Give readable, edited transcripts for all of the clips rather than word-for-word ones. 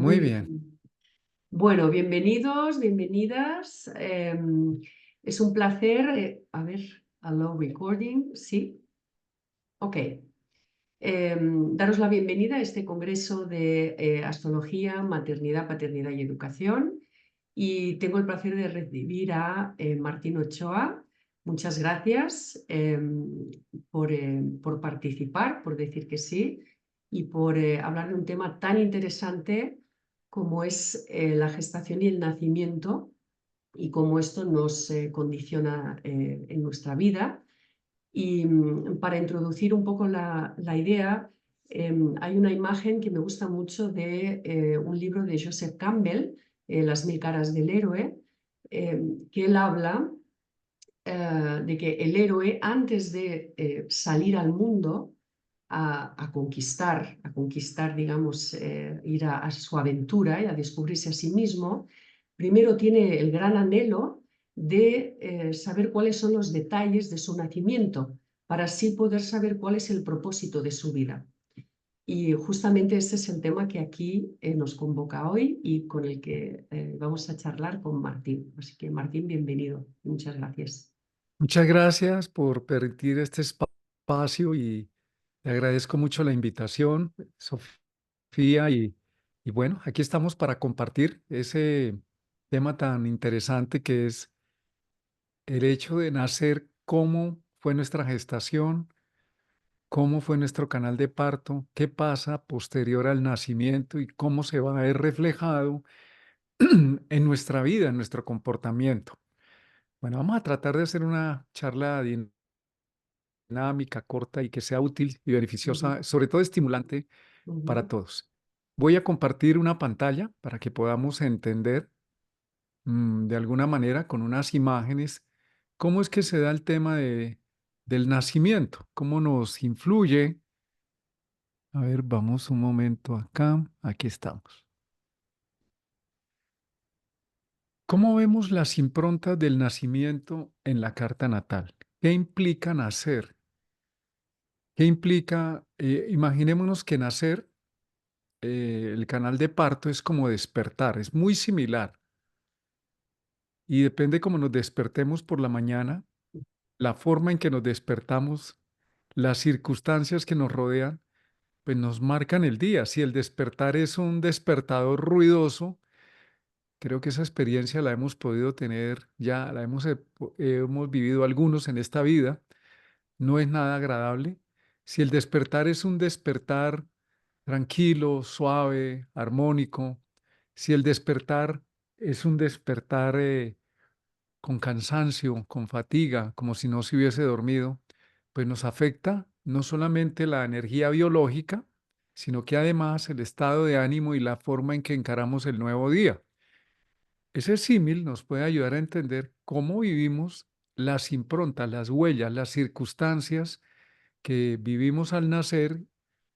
Muy Muy bien. bien. Bueno, bienvenidos, bienvenidas. Es un placer. A ver, allow recording. Sí, ok. Daros la bienvenida a este congreso de astrología, maternidad, paternidad y educación. Y tengo el placer de recibir a Martín Ochoa. Muchas gracias por participar, por decir que sí y por hablar de un tema tan interesante como es la gestación y el nacimiento y cómo esto nos condiciona en nuestra vida. Y para introducir un poco la idea, hay una imagen que me gusta mucho de un libro de Joseph Campbell, Las mil caras del héroe, que él habla de que el héroe, antes de salir al mundo a conquistar, digamos, ir a su aventura y a descubrirse a sí mismo, primero tiene el gran anhelo de saber cuáles son los detalles de su nacimiento, para así poder saber cuál es el propósito de su vida. Y justamente ese es el tema que aquí nos convoca hoy y con el que vamos a charlar con Martín. Así que Martín, bienvenido. Muchas gracias. Muchas gracias por permitir este espacio y le agradezco mucho la invitación, Sofía, y bueno, aquí estamos para compartir ese tema tan interesante que es el hecho de nacer, cómo fue nuestra gestación, cómo fue nuestro canal de parto, qué pasa posterior al nacimiento y cómo se va a ver reflejado en nuestra vida, en nuestro comportamiento. Bueno, vamos a tratar de hacer una charla dinámica, corta y que sea útil y Ujú, beneficiosa, sobre todo estimulante para ujú. todos. Voy a compartir una pantalla para que podamos entender de alguna manera con unas imágenes cómo es que se da el tema del nacimiento, cómo nos influye. A ver, vamos un momento acá. Aquí estamos. ¿Cómo vemos las improntas del nacimiento en la carta natal? ¿Qué implica nacer? ¿Qué implica? Imaginémonos que nacer, el canal de parto es como despertar, es muy similar. Y depende cómo nos despertemos por la mañana, la forma en que nos despertamos, las circunstancias que nos rodean, pues nos marcan el día. Si el despertar es un despertador ruidoso, creo que esa experiencia la hemos podido tener ya, hemos vivido algunos en esta vida, no es nada agradable. Si el despertar es un despertar tranquilo, suave, armónico, si el despertar es un despertar con cansancio, con fatiga, como si no se hubiese dormido, pues nos afecta no solamente la energía biológica, sino que además el estado de ánimo y la forma en que encaramos el nuevo día. Ese símil nos puede ayudar a entender cómo vivimos las improntas, las huellas, las circunstancias que vivimos al nacer,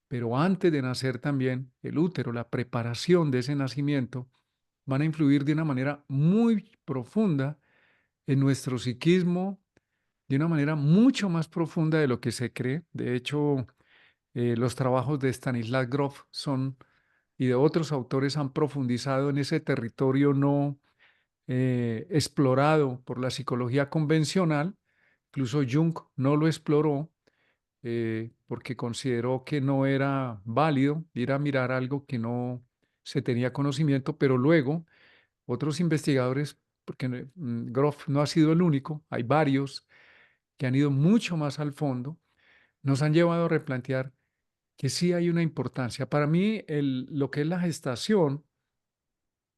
pero antes de nacer también, el útero, la preparación de ese nacimiento, van a influir de una manera muy profunda en nuestro psiquismo, de una manera mucho más profunda de lo que se cree. De hecho, los trabajos de Stanislas Grof y de otros autores han profundizado en ese territorio no explorado por la psicología convencional. Incluso Jung no lo exploró porque consideró que no era válido ir a mirar algo que no se tenía conocimiento, pero luego otros investigadores, porque Grof no ha sido el único, hay varios que han ido mucho más al fondo, nos han llevado a replantear que sí hay una importancia. Para mí, lo que es la gestación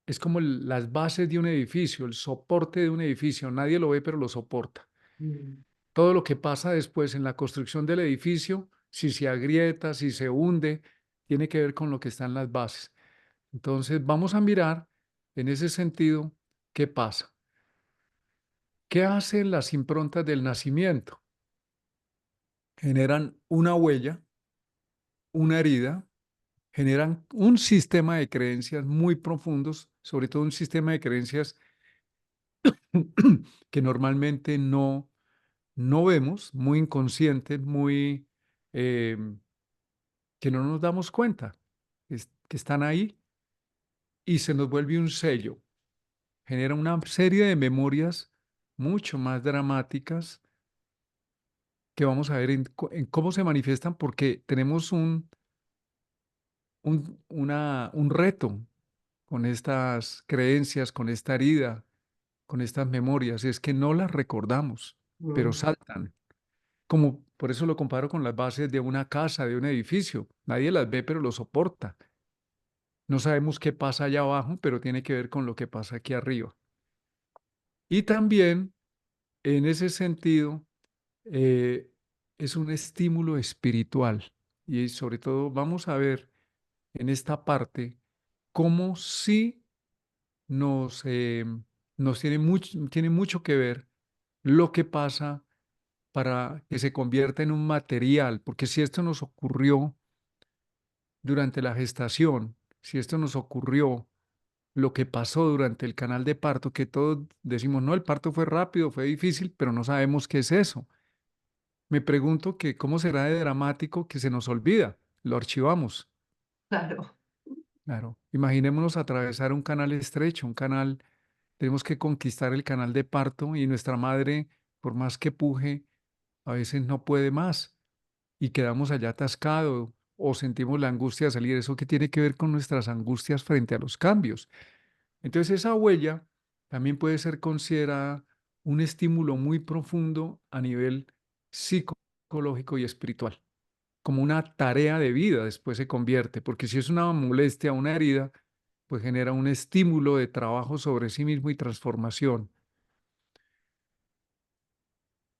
es como las bases de un edificio, el soporte de un edificio. Nadie lo ve, pero lo soporta. Mm. Todo lo que pasa después en la construcción del edificio, si se agrieta, si se hunde, tiene que ver con lo que está en las bases. Entonces, vamos a mirar en ese sentido qué pasa. ¿Qué hacen las improntas del nacimiento? Generan una huella, una herida, generan un sistema de creencias muy profundos, sobre todo un sistema de creencias que normalmente no vemos, muy inconscientes, eh, que no nos damos cuenta, que están ahí. y se nos vuelve un sello. Genera una serie de memorias mucho más dramáticas que vamos a ver en cómo se manifiestan porque tenemos un reto con estas creencias, con esta herida, con estas memorias, es que no las recordamos, pero mm, saltan. Como por eso lo comparo con las bases de una casa, de un edificio. Nadie las ve, pero lo soporta. No sabemos qué pasa allá abajo, pero tiene que ver con lo que pasa aquí arriba. Y también, en ese sentido, eh, es un estímulo espiritual. Y sobre todo vamos a ver en esta parte cómo sí nos, nos tiene mucho que ver lo que pasa para que se convierta en un material, porque si esto nos ocurrió durante la gestación, si esto nos ocurrió, lo que pasó durante el canal de parto, que todos decimos, no, el parto fue rápido, fue difícil, pero no sabemos qué es eso. Me pregunto que cómo será de dramático que se nos olvida, lo archivamos. claro. Claro, imaginémonos atravesar un canal estrecho, un canal, tenemos que conquistar el canal de parto y nuestra madre, por más que puje, a veces no puede más y quedamos allá atascados o sentimos la angustia de salir. Eso que tiene que ver con nuestras angustias frente a los cambios. Entonces esa huella también puede ser considerada un estímulo muy profundo a nivel psicológico y espiritual, como una tarea de vida después se convierte, porque si es una molestia, una herida, pues genera un estímulo de trabajo sobre sí mismo y transformación.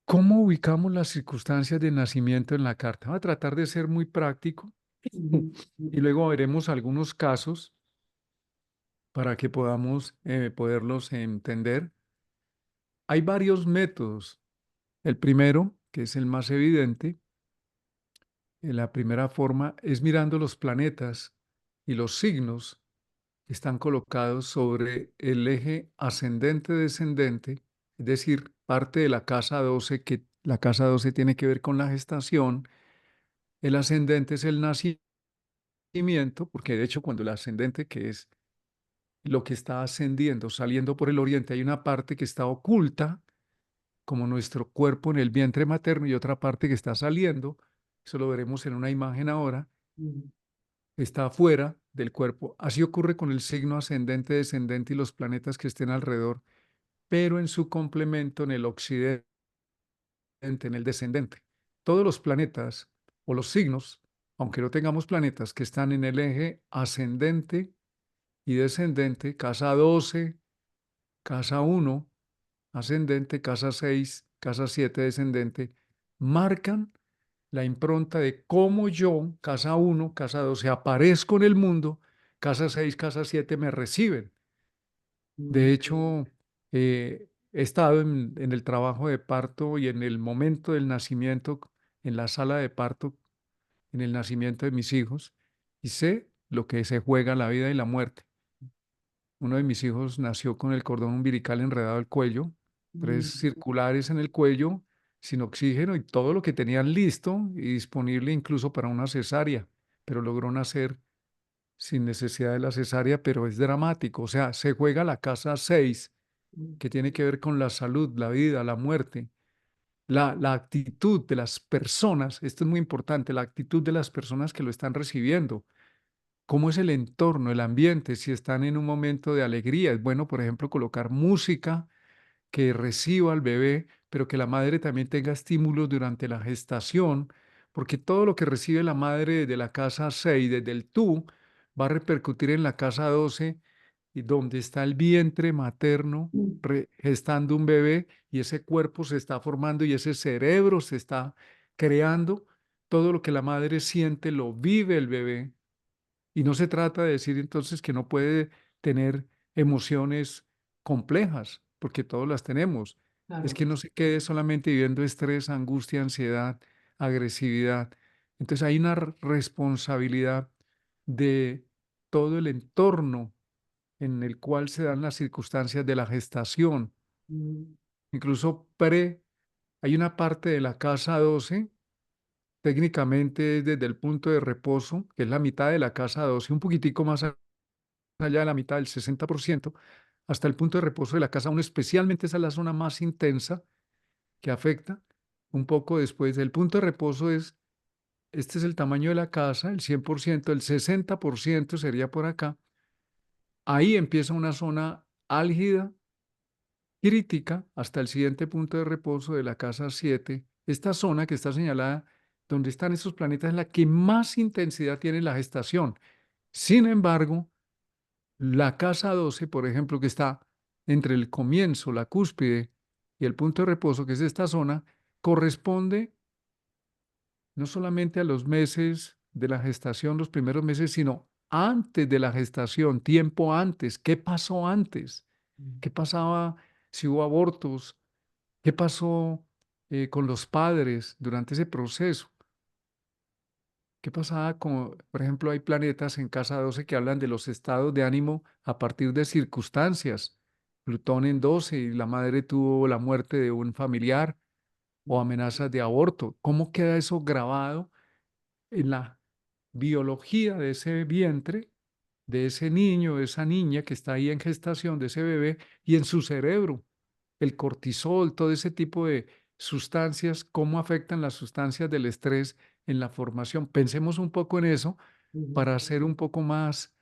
¿Cómo ubicamos las circunstancias de nacimiento en la carta? Voy a tratar de ser muy práctico Ujú, y luego veremos algunos casos para que podamos poderlos entender. Hay varios métodos. El primero, que es el más evidente, la primera forma es mirando los planetas y los signos que están colocados sobre el eje ascendente-descendente, es decir, parte de la casa 12, que la casa 12 tiene que ver con la gestación. El ascendente es el nacimiento, porque de hecho cuando el ascendente, que es lo que está ascendiendo, saliendo por el oriente, hay una parte que está oculta, como nuestro cuerpo en el vientre materno, y otra parte que está saliendo, eso lo veremos en una imagen ahora, ujú, está afuera del cuerpo. Así ocurre con el signo ascendente, descendente y los planetas que estén alrededor, pero en su complemento en el occidente, en el descendente. Todos los planetas o los signos, aunque no tengamos planetas que están en el eje ascendente y descendente, casa 12, casa 1, ascendente, casa 6, casa 7, descendente, marcan la impronta de cómo yo, casa 1, casa 12, aparezco en el mundo, casa 6, casa 7 me reciben. De ujú, hecho, he estado en el trabajo de parto y en el momento del nacimiento, en la sala de parto, en el nacimiento de mis hijos, y sé lo que se juega la vida y la muerte. Uno de mis hijos nació con el cordón umbilical enredado al cuello, tres ujú, circulares en el cuello, sin oxígeno y todo lo que tenían listo y disponible incluso para una cesárea, pero logró nacer sin necesidad de la cesárea, pero es dramático. O sea, se juega la casa 6 ujú, que tiene que ver con la salud, la vida, la muerte, la actitud de las personas. Esto es muy importante, la actitud de las personas que lo están recibiendo. ¿Cómo es el entorno, el ambiente? Si están en un momento de alegría, es bueno, por ejemplo, colocar música que reciba al bebé, pero que la madre también tenga estímulos durante la gestación, porque todo lo que recibe la madre desde la casa 6, desde el tú, va a repercutir en la casa 12, y donde está el vientre materno ujú, gestando un bebé y ese cuerpo se está formando y ese cerebro se está creando. Todo lo que la madre siente lo vive el bebé y no se trata de decir entonces que no puede tener emociones complejas, porque todas las tenemos. Es claro. que no se quede solamente viviendo estrés, angustia, ansiedad, agresividad. Entonces hay una responsabilidad de todo el entorno en el cual se dan las circunstancias de la gestación, Ujú, incluso hay una parte de la casa 12, técnicamente es desde el punto de reposo, que es la mitad de la casa 12, un poquitico más allá de la mitad, del 60%, hasta el punto de reposo de la casa, aún especialmente esa es la zona más intensa que afecta. Un poco después del punto de reposo este es el tamaño de la casa, el 100%, el 60% sería por acá. Ahí empieza una zona álgida, crítica, hasta el siguiente punto de reposo de la casa 7. Esta zona que está señalada, donde están estos planetas, es la que más intensidad tiene la gestación. Sin embargo, la casa 12, por ejemplo, que está entre el comienzo, la cúspide y el punto de reposo, que es esta zona, corresponde no solamente a los meses de la gestación, los primeros meses, sino antes de la gestación, tiempo antes. ¿Qué pasó antes? ¿Qué pasaba si hubo abortos? ¿Qué pasó con los padres durante ese proceso? ¿Qué pasaba con, por ejemplo, hay planetas en casa 12 que hablan de los estados de ánimo a partir de circunstancias? Plutón en 12 y la madre tuvo la muerte de un familiar o amenazas de aborto. ¿Cómo queda eso grabado en la biología de ese vientre, de ese niño, de esa niña que está ahí en gestación, de ese bebé, y en su cerebro? El cortisol, todo ese tipo de sustancias, cómo afectan las sustancias del estrés en la formación. Pensemos un poco en eso Ujú. para ser un poco más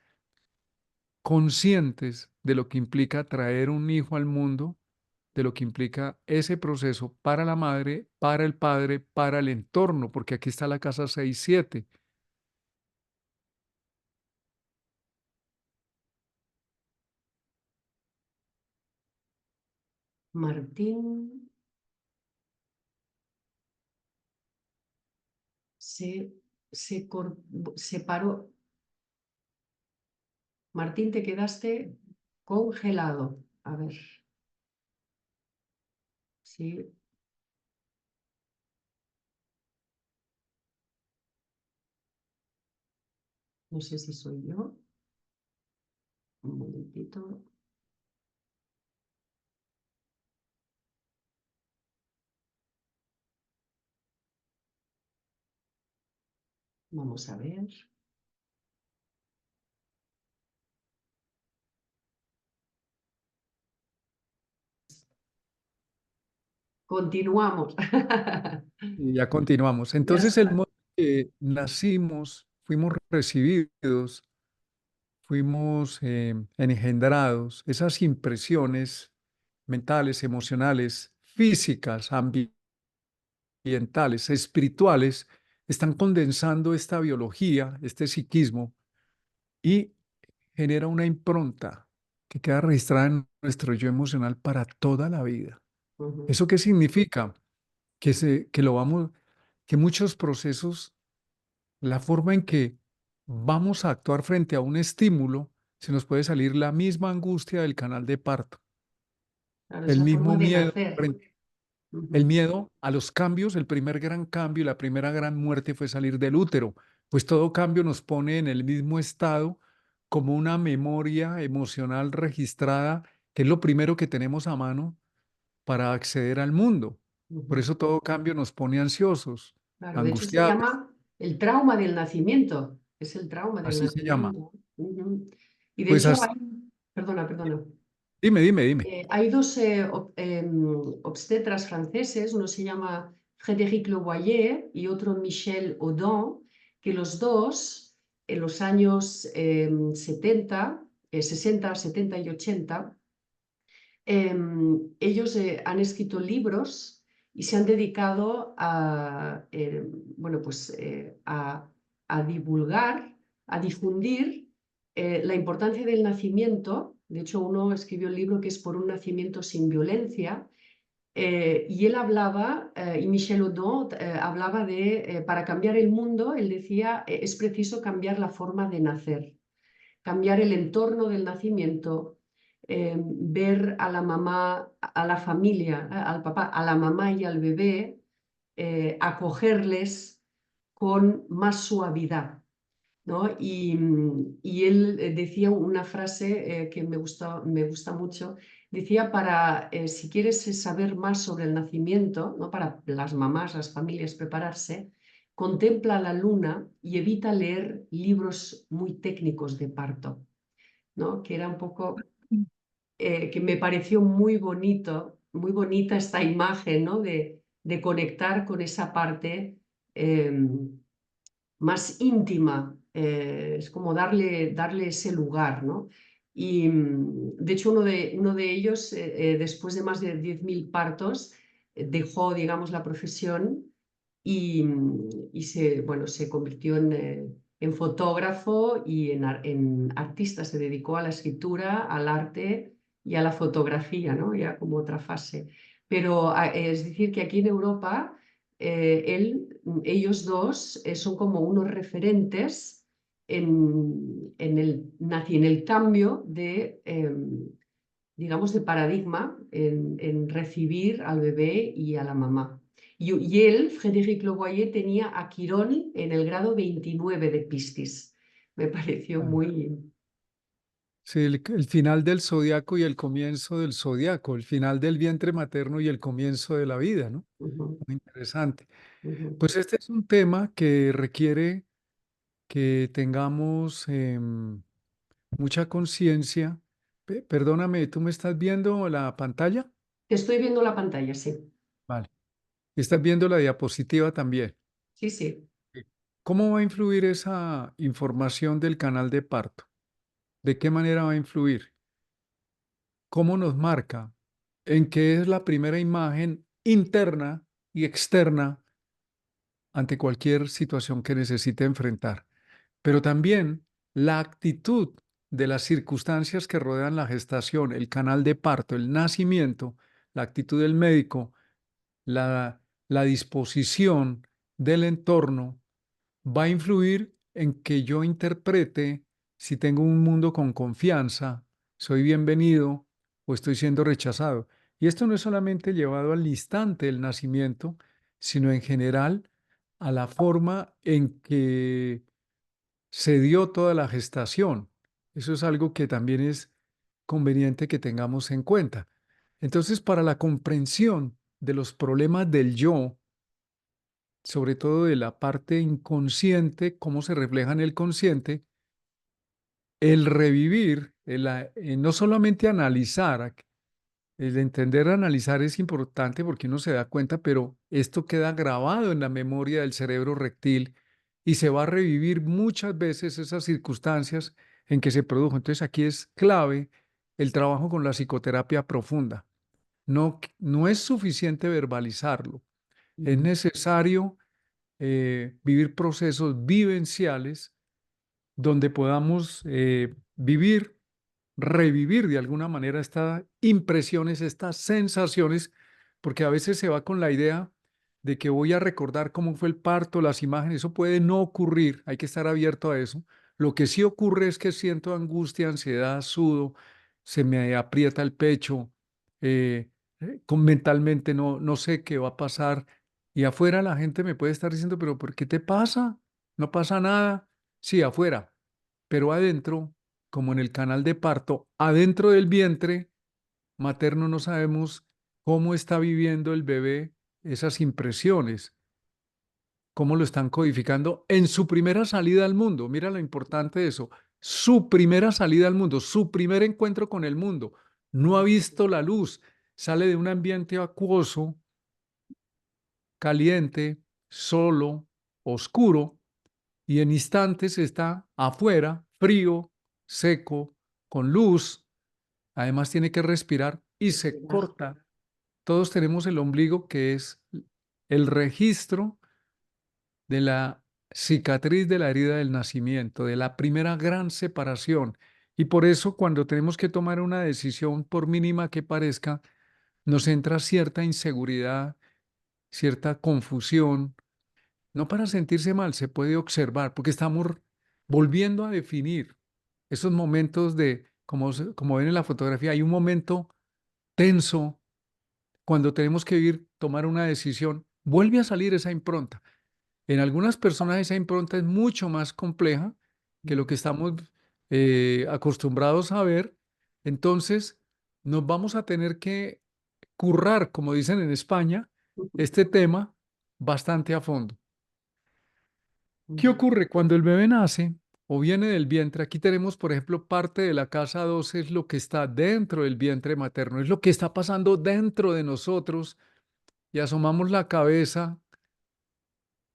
conscientes de lo que implica traer un hijo al mundo, de lo que implica ese proceso para la madre, para el padre, para el entorno, porque aquí está la casa 6-7. Martín se, separó. Martín, te quedaste congelado. A ver, sí, no sé si soy yo. Un momentito. Vamos a ver. Continuamos. Y ya continuamos. Ya Entonces, el está. modo en que nacimos, fuimos recibidos, fuimos engendrados, esas impresiones mentales, emocionales, físicas, ambientales, espirituales, están condensando esta biología, este psiquismo, y genera una impronta que queda registrada en nuestro yo emocional para toda la vida. Ujú. ¿Eso qué significa? Que lo vamos, que muchos procesos, la forma en que vamos a actuar frente a un estímulo, se nos puede salir la misma angustia del canal de parto, Claro, es el la mismo forma de miedo, nacer. el Ujú. miedo a los cambios. El primer gran cambio y la primera gran muerte fue salir del útero, pues todo cambio nos pone en el mismo estado como una memoria emocional registrada, que es lo primero que tenemos a mano para acceder al mundo. Por Ujú. eso todo cambio nos pone ansiosos, Claro, de hecho se angustiados. llama el trauma del nacimiento. Es el trauma del Así se llama. nacimiento. Ujú. Y de Pues hecho hay, perdona, perdona. dime, dime, dime. Hay dos obstetras franceses, uno se llama Frédéric Levoyer y otro Michel Audin, que los dos en los años 70, 60, 70 y 80, ellos han escrito libros y se han dedicado a, bueno, pues, a divulgar, a difundir la importancia del nacimiento. De hecho, uno escribió el libro que es Por un nacimiento sin violencia. Y él hablaba, y Michel Audin hablaba de, para cambiar el mundo, él decía, es preciso cambiar la forma de nacer, cambiar el entorno del nacimiento, ver a la mamá, a la familia, al papá, a la mamá y al bebé, acogerles con más suavidad, ¿no? Y él decía una frase que me gusta mucho. Decía, si quieres saber más sobre el nacimiento, ¿no? Para las mamás, las familias prepararse, contempla la luna y evita leer libros muy técnicos de parto. ¿no? Que era un poco, que me pareció muy bonito, muy bonita esta imagen, ¿no? De conectar con esa parte más íntima, es como darle ese lugar, ¿no? Y de hecho uno de ellos, después de más de 10.000 partos, dejó, digamos, la profesión y bueno, se convirtió en fotógrafo y en artista, se dedicó a la escritura, al arte y a la fotografía, ¿no? Ya como otra fase. Pero es decir, que aquí en Europa ellos dos son como unos referentes en el cambio digamos, de paradigma en recibir al bebé y a la mamá. Y él, Frédéric Loboyer, tenía a Quirón en el grado 29 de Piscis. Me pareció Claro. muy... Sí, el final del zodiaco y el comienzo del zodiaco, el final del vientre materno y el comienzo de la vida, ¿no? Ujú, Muy interesante. ujú. Pues este es un tema que requiere que tengamos mucha conciencia. Perdóname, ¿tú me estás viendo la pantalla? Estoy viendo la pantalla, sí. Vale. ¿Estás viendo la diapositiva también? Sí, sí. Sí. ¿Cómo va a influir esa información del canal de parto? ¿De qué manera va a influir? ¿Cómo nos marca? ¿En qué es la primera imagen interna y externa ante cualquier situación que necesite enfrentar? Pero también la actitud de las circunstancias que rodean la gestación, el canal de parto, el nacimiento, la actitud del médico, la disposición del entorno va a influir en que yo interprete si tengo un mundo con confianza, soy bienvenido o estoy siendo rechazado. Y esto no es solamente llevado al instante del nacimiento, sino en general a la forma en que se dio toda la gestación. Eso es algo que también es conveniente que tengamos en cuenta. Entonces, para la comprensión de los problemas del yo, sobre todo de la parte inconsciente, cómo se refleja en el consciente, el revivir, no solamente analizar, el entender, analizar es importante porque uno se da cuenta, pero esto queda grabado en la memoria del cerebro reptil y se va a revivir muchas veces esas circunstancias en que se produjo. Entonces aquí es clave el trabajo con la psicoterapia profunda. No, no es suficiente verbalizarlo, es Ujú, necesario vivir procesos vivenciales donde podamos vivir, revivir de alguna manera estas impresiones, estas sensaciones, porque a veces se va con la idea de que voy a recordar cómo fue el parto, las imágenes, eso puede no ocurrir, hay que estar abierto a eso. Lo que sí ocurre es que siento angustia, ansiedad, sudo, se me aprieta el pecho, mentalmente no sé qué va a pasar y afuera la gente me puede estar diciendo, pero ¿por qué te pasa? No pasa nada. Sí, afuera, pero adentro, como en el canal de parto, adentro del vientre materno no sabemos cómo está viviendo el bebé esas impresiones, cómo lo están codificando en su primera salida al mundo. Mira lo importante de eso, su primera salida al mundo, su primer encuentro con el mundo. No ha visto la luz, sale de un ambiente acuoso, caliente, solo, oscuro, y en instantes está afuera, frío, seco, con luz, además tiene que respirar y se respirar. corta. Todos tenemos el ombligo que es el registro de la cicatriz de la herida del nacimiento, de la primera gran separación. Y por eso cuando tenemos que tomar una decisión, por mínima que parezca, nos entra cierta inseguridad, cierta confusión, no para sentirse mal, se puede observar, porque estamos volviendo a definir esos momentos de, como ven en la fotografía, hay un momento tenso cuando tenemos que tomar una decisión, vuelve a salir esa impronta. En algunas personas esa impronta es mucho más compleja que lo que estamos acostumbrados a ver. Entonces, nos vamos a tener que currar, como dicen en España, este tema bastante a fondo. ¿Qué Ujú, ocurre cuando el bebé nace? o viene del vientre. Aquí tenemos, por ejemplo, parte de la casa 12 es lo que está dentro del vientre materno, es lo que está pasando dentro de nosotros y asomamos la cabeza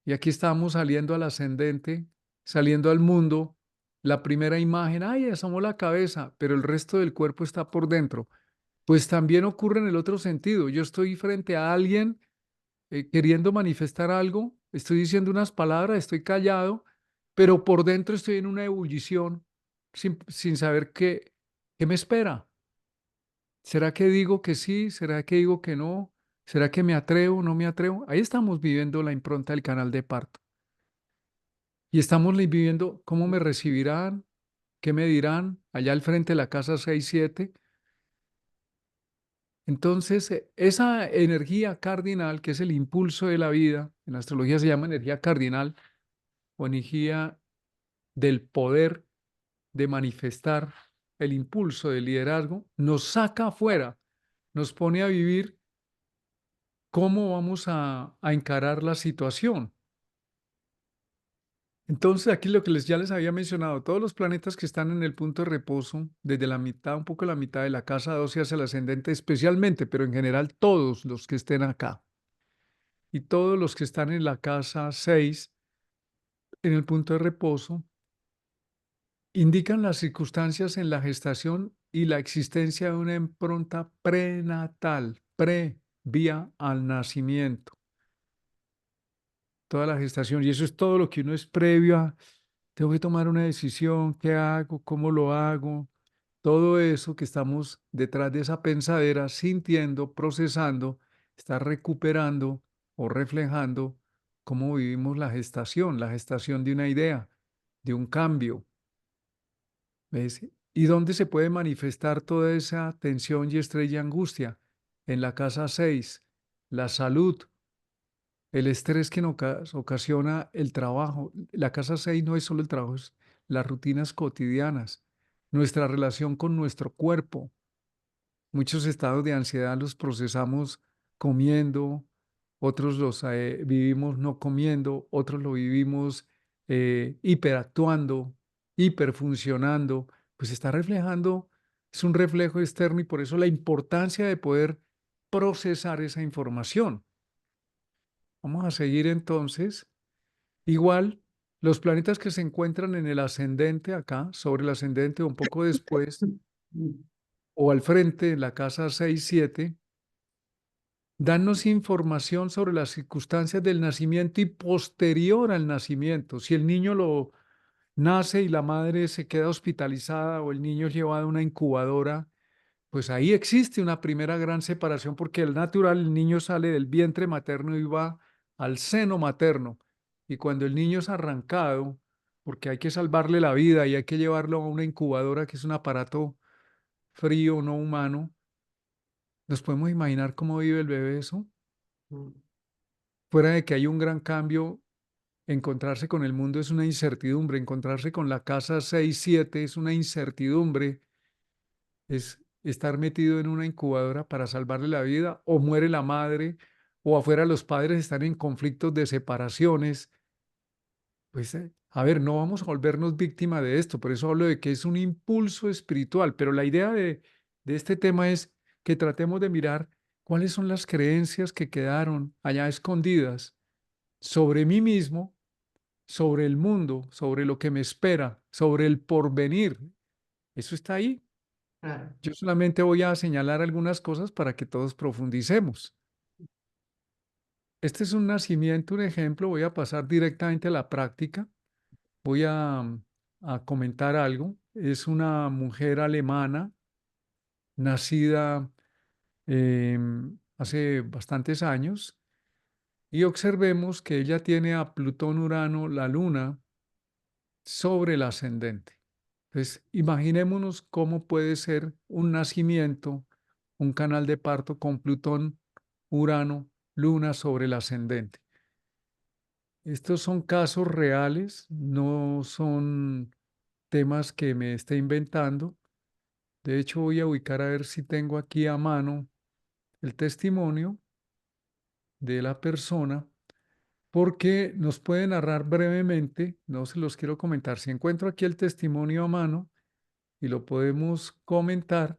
y aquí estamos saliendo al ascendente, saliendo al mundo. La primera imagen, ay, asomó la cabeza, pero el resto del cuerpo está por dentro. Pues también ocurre en el otro sentido. Yo estoy frente a alguien queriendo manifestar algo, estoy diciendo unas palabras, estoy callado, pero por dentro estoy en una ebullición sin saber qué me espera. ¿Será que digo que sí? ¿Será que digo que no? ¿Será que me atrevo? ¿No me atrevo? Ahí estamos viviendo la impronta del canal de parto. Y estamos viviendo cómo me recibirán, qué me dirán allá al frente de la casa 6-7. Entonces, esa energía cardinal, que es el impulso de la vida, en la astrología se llama energía cardinal o energía del poder de manifestar el impulso del liderazgo, nos saca afuera, nos pone a vivir cómo vamos a encarar la situación. Entonces, aquí lo que ya les había mencionado, todos los planetas que están en el punto de reposo, desde la mitad, un poco la mitad de la casa 12 hacia el ascendente especialmente, pero en general todos los que estén acá y todos los que están en la casa 6 en el punto de reposo, indican las circunstancias en la gestación y la existencia de una impronta prenatal, previa al nacimiento, toda la gestación. Y eso es todo lo que uno es previo a, tengo que tomar una decisión, ¿qué hago? ¿Cómo lo hago? Todo eso que estamos detrás de esa pensadera, sintiendo, procesando, está recuperando o reflejando cómo vivimos la gestación de una idea, de un cambio. ¿Ves? ¿Y dónde se puede manifestar toda esa tensión y estrés y angustia? En la casa 6, la salud, el estrés que nos ocasiona el trabajo. La casa 6 no es solo el trabajo, es las rutinas cotidianas, nuestra relación con nuestro cuerpo. Muchos estados de ansiedad los procesamos comiendo, otros los vivimos no comiendo, otros lo vivimos hiperactuando, hiperfuncionando, pues está reflejando, es un reflejo externo y por eso la importancia de poder procesar esa información. Vamos a seguir entonces. Igual, los planetas que se encuentran en el ascendente acá, sobre el ascendente o un poco después, o al frente, en la casa 6-7, danos información sobre las circunstancias del nacimiento y posterior al nacimiento. Si el niño lo nace y la madre se queda hospitalizada o el niño es llevado a una incubadora, pues ahí existe una primera gran separación porque el natural, el niño sale del vientre materno y va al seno materno. Y cuando el niño es arrancado, porque hay que salvarle la vida y hay que llevarlo a una incubadora, que es un aparato frío, no humano, ¿nos podemos imaginar cómo vive el bebé eso? Fuera de que hay un gran cambio, encontrarse con el mundo es una incertidumbre, encontrarse con la casa 6-7 es una incertidumbre, es estar metido en una incubadora para salvarle la vida, o muere la madre, o afuera los padres están en conflictos de separaciones. Pues, a ver, no vamos a volvernos víctima de esto, por eso hablo de que es un impulso espiritual, pero la idea de este tema es que tratemos de mirar cuáles son las creencias que quedaron allá escondidas sobre mí mismo, sobre el mundo, sobre lo que me espera, sobre el porvenir. Eso está ahí. Claro. Yo solamente voy a señalar algunas cosas para que todos profundicemos. Este es un nacimiento, un ejemplo. Voy a pasar directamente a la práctica. Voy a comentar algo. Es una mujer alemana, nacida hace bastantes años, y observemos que ella tiene a Plutón, Urano, la Luna, sobre el ascendente. Entonces, imaginémonos cómo puede ser un nacimiento, un canal de parto con Plutón, Urano, Luna sobre el ascendente. Estos son casos reales, no son temas que me esté inventando. De hecho, voy a ubicar a ver si tengo aquí a mano el testimonio de la persona porque nos puede narrar brevemente, no se los quiero comentar, si encuentro aquí el testimonio a mano y lo podemos comentar.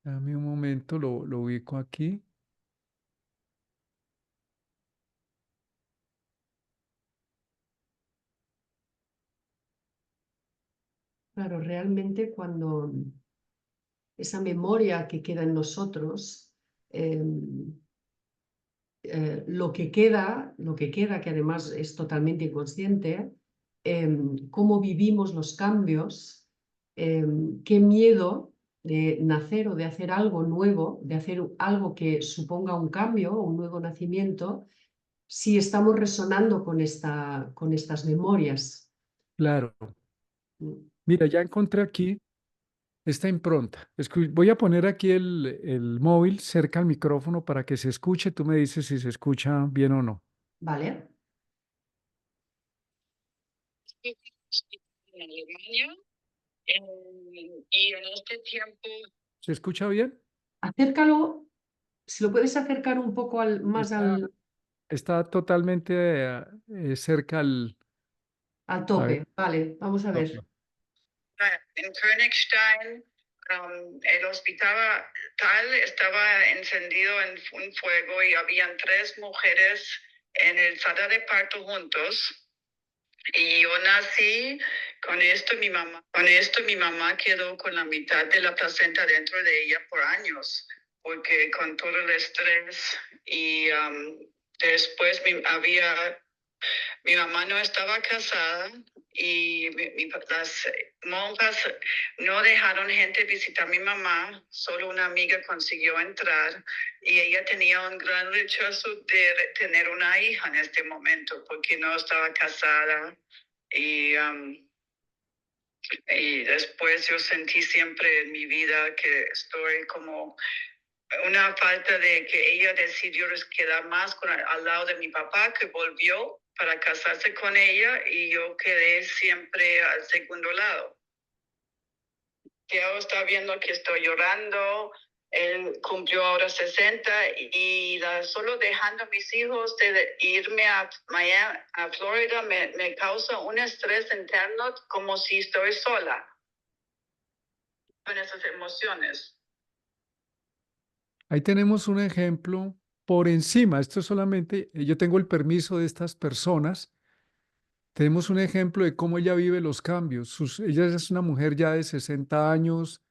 Dame un momento, lo ubico aquí. Claro, realmente cuando esa memoria que queda en nosotros, lo que queda, que además es totalmente inconsciente, cómo vivimos los cambios, qué miedo de nacer o de hacer algo nuevo, de hacer algo que suponga un cambio o un nuevo nacimiento, si estamos resonando con estas memorias. Claro. Mira, ya encontré aquí esta impronta. Voy a poner aquí el móvil cerca al micrófono para que se escuche. Tú me dices si se escucha bien o no. ¿Vale? En Alemania, y en este tiempo ¿Se escucha bien? Acércalo, si lo puedes acercar un poco más Está, está totalmente cerca al... al A ver, tope. Vale, vamos a ver. en Königstein, el hospital estaba encendido en un fuego y habían 3 mujeres en el sala de parto juntos. Y yo nací con esto mi mamá quedó con la mitad de la placenta dentro de ella por años, porque con todo el estrés y después mi mamá no estaba casada y las monjas no dejaron gente visitar a mi mamá, solo una amiga consiguió entrar y ella tenía un gran rechazo de tener una hija en este momento porque no estaba casada y, y después yo sentí siempre en mi vida que estoy como una falta de que ella decidió quedar más al lado de mi papá, que volvió para casarse con ella y yo quedé siempre al segundo lado. Tiago está viendo que estoy llorando, él cumplió ahora 60 y solo dejando a mis hijos de irme a Miami, a Florida, me causa un estrés interno como si estoy sola con esas emociones. ahí tenemos un ejemplo por encima. Esto es solamente, yo tengo el permiso de estas personas. Tenemos un ejemplo de cómo ella vive los cambios. Ella es una mujer ya de 60 años,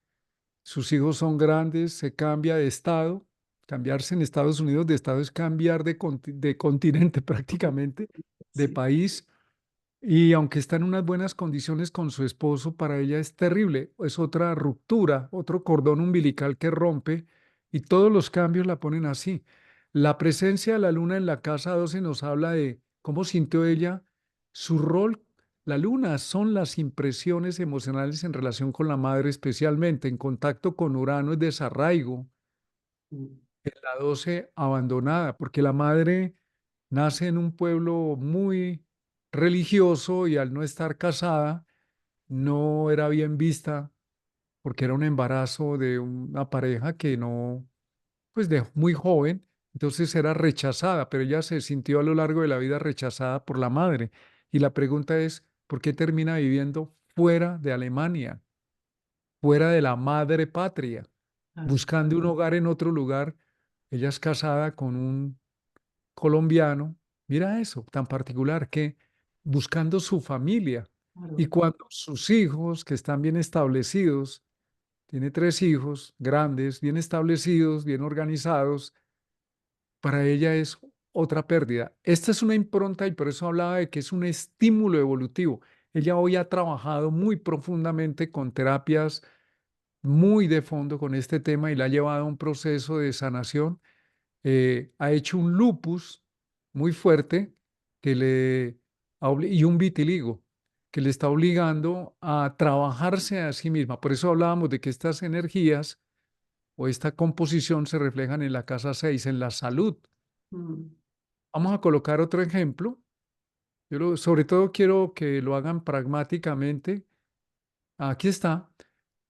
sus hijos son grandes, se cambia de estado. Cambiarse en Estados Unidos de estado es cambiar de continente prácticamente, de Sí, país. Y aunque está en unas buenas condiciones con su esposo, para ella es terrible. Es otra ruptura, otro cordón umbilical que rompe y todos los cambios la ponen así. La presencia de la luna en la casa 12 nos habla de cómo sintió ella su rol. La luna son las impresiones emocionales en relación con la madre, especialmente en contacto con Urano, es desarraigo. En la 12 abandonada, porque la madre nace en un pueblo muy religioso y al no estar casada no era bien vista porque era un embarazo de una pareja que no, pues de muy joven, entonces era rechazada, pero ella se sintió a lo largo de la vida rechazada por la madre. Y la pregunta es, ¿por qué termina viviendo fuera de Alemania, fuera de la madre patria, claro, buscando un hogar en otro lugar? Ella es casada con un colombiano, mira eso, tan particular que buscando su familia y claro, cuando sus hijos, que están bien establecidos, tiene 3 hijos grandes, bien establecidos, bien organizados, para ella es otra pérdida. Esta es una impronta y por eso hablaba de que es un estímulo evolutivo. Ella hoy ha trabajado muy profundamente con terapias muy de fondo con este tema y la ha llevado a un proceso de sanación. Ha hecho un lupus muy fuerte que y un vitiligo que le está obligando a trabajarse a sí misma. Por eso hablábamos de que estas energías o esta composición se reflejan en la casa 6 en la salud. mm, Vamos a colocar otro ejemplo. Sobre todo quiero que lo hagan pragmáticamente. Aquí está.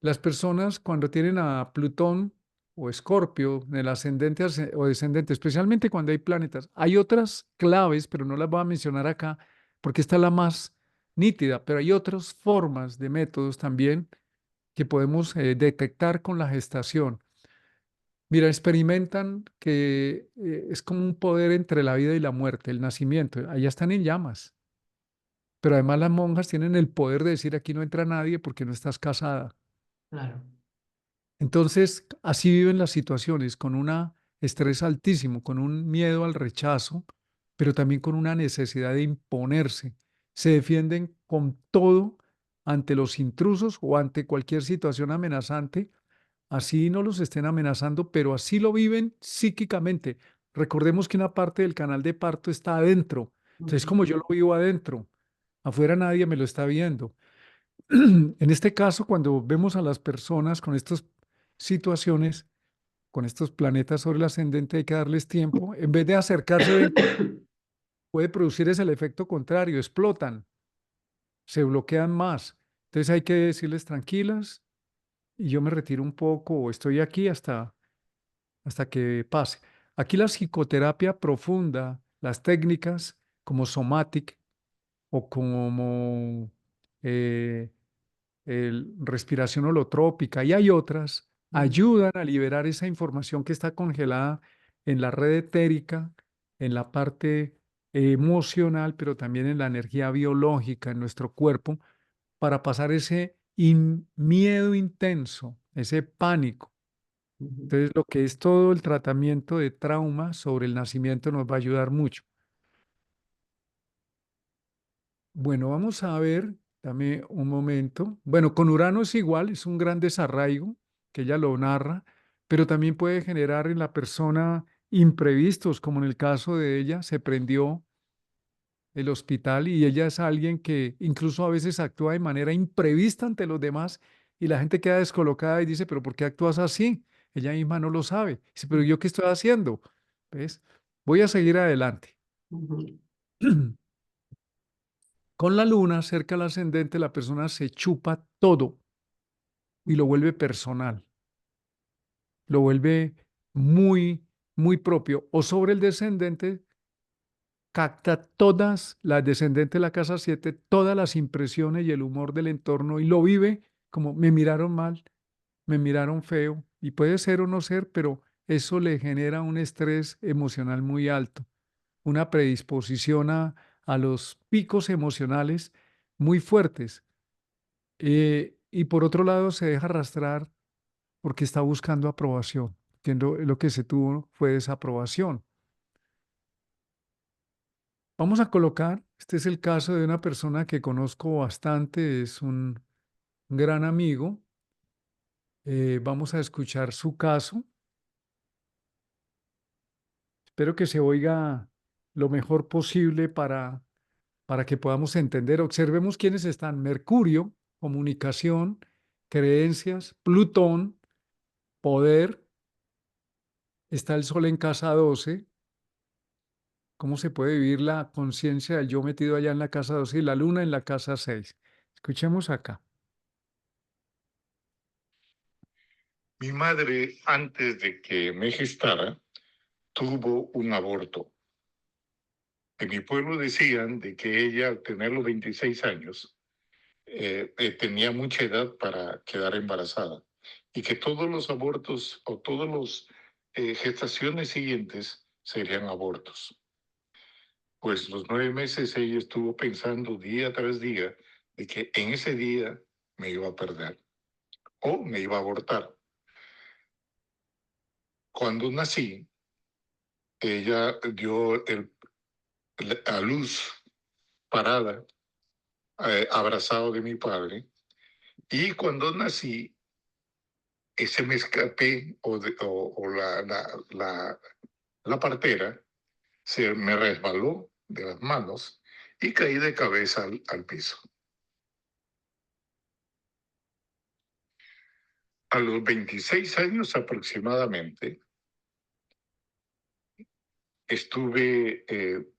Las personas cuando tienen a Plutón o Escorpio, en el ascendente o descendente, especialmente cuando hay planetas. Hay otras claves, pero no las voy a mencionar acá porque esta es la más nítida, pero hay otras formas de métodos también que podemos detectar con la gestación. Mira, experimentan que es como un poder entre la vida y la muerte, el nacimiento. Allá están en llamas. Pero además las monjas tienen el poder de decir aquí no entra nadie porque no estás casada. Claro. Entonces, así viven las situaciones, con un estrés altísimo, con un miedo al rechazo, pero también con una necesidad de imponerse. Se defienden con todo ante los intrusos o ante cualquier situación amenazante. Así no los estén amenazando, pero así lo viven psíquicamente. Recordemos que una parte del canal de parto está adentro. Entonces, Ujú. como yo lo vivo adentro, afuera nadie me lo está viendo. En este caso, cuando vemos a las personas con estas situaciones, con estos planetas sobre el ascendente, hay que darles tiempo. En vez de acercarse, ven, puede producir es el efecto contrario, explotan, se bloquean más. Entonces hay que decirles tranquilas y yo me retiro un poco o estoy aquí hasta que pase. Aquí la psicoterapia profunda, las técnicas como somatic o como eh, respiración holotrópica y hay otras, Ujú. ayudan a liberar esa información que está congelada en la red etérica, en la parte emocional, pero también en la energía biológica en nuestro cuerpo, para pasar ese miedo intenso, ese pánico. Ujú. Entonces, lo que es todo el tratamiento de trauma sobre el nacimiento nos va a ayudar mucho. Bueno, vamos a ver, dame un momento. Bueno, con Urano es igual, es un gran desarraigo, que ella lo narra, pero también puede generar en la persona imprevistos, como en el caso de ella, se prendió el hospital y ella es alguien que incluso a veces actúa de manera imprevista ante los demás y la gente queda descolocada y dice, pero ¿por qué actúas así? Ella misma no lo sabe. Dice, pero ¿yo qué estoy haciendo? ¿Ves? Voy a seguir adelante. Ujú. Con la luna cerca al ascendente, la persona se chupa todo y lo vuelve personal, lo vuelve muy, muy propio. O sobre el descendente, capta todas las descendentes de la casa 7 todas las impresiones y el humor del entorno y lo vive como me miraron mal, me miraron feo y puede ser o no ser, pero eso le genera un estrés emocional muy alto, una predisposición a los picos emocionales muy fuertes. Y por otro lado, se deja arrastrar porque está buscando aprobación, que lo que se tuvo fue desaprobación. Vamos a colocar, este es el caso de una persona que conozco bastante, es un gran amigo. Vamos a escuchar su caso. Espero que se oiga lo mejor posible para que podamos entender. Observemos quiénes están. Mercurio, comunicación, creencias, Plutón, poder. Está el Sol en casa 12. ¿Cómo se puede vivir la conciencia del yo metido allá en la casa 12 y la luna en la casa 6? Escuchemos acá. Mi madre, antes de que me gestara, tuvo un aborto. En mi pueblo decían de que ella, al tener los 26 años, tenía mucha edad para quedar embarazada y que todos los abortos o todas las gestaciones siguientes serían abortos. Pues los 9 meses ella estuvo pensando día tras día de que en ese día me iba a perder o me iba a abortar. Cuando nací, ella dio a luz parada, abrazado de mi padre, y cuando nací, ese me escapé o la partera se me resbaló de las manos y caí de cabeza al piso. A los 26 años aproximadamente,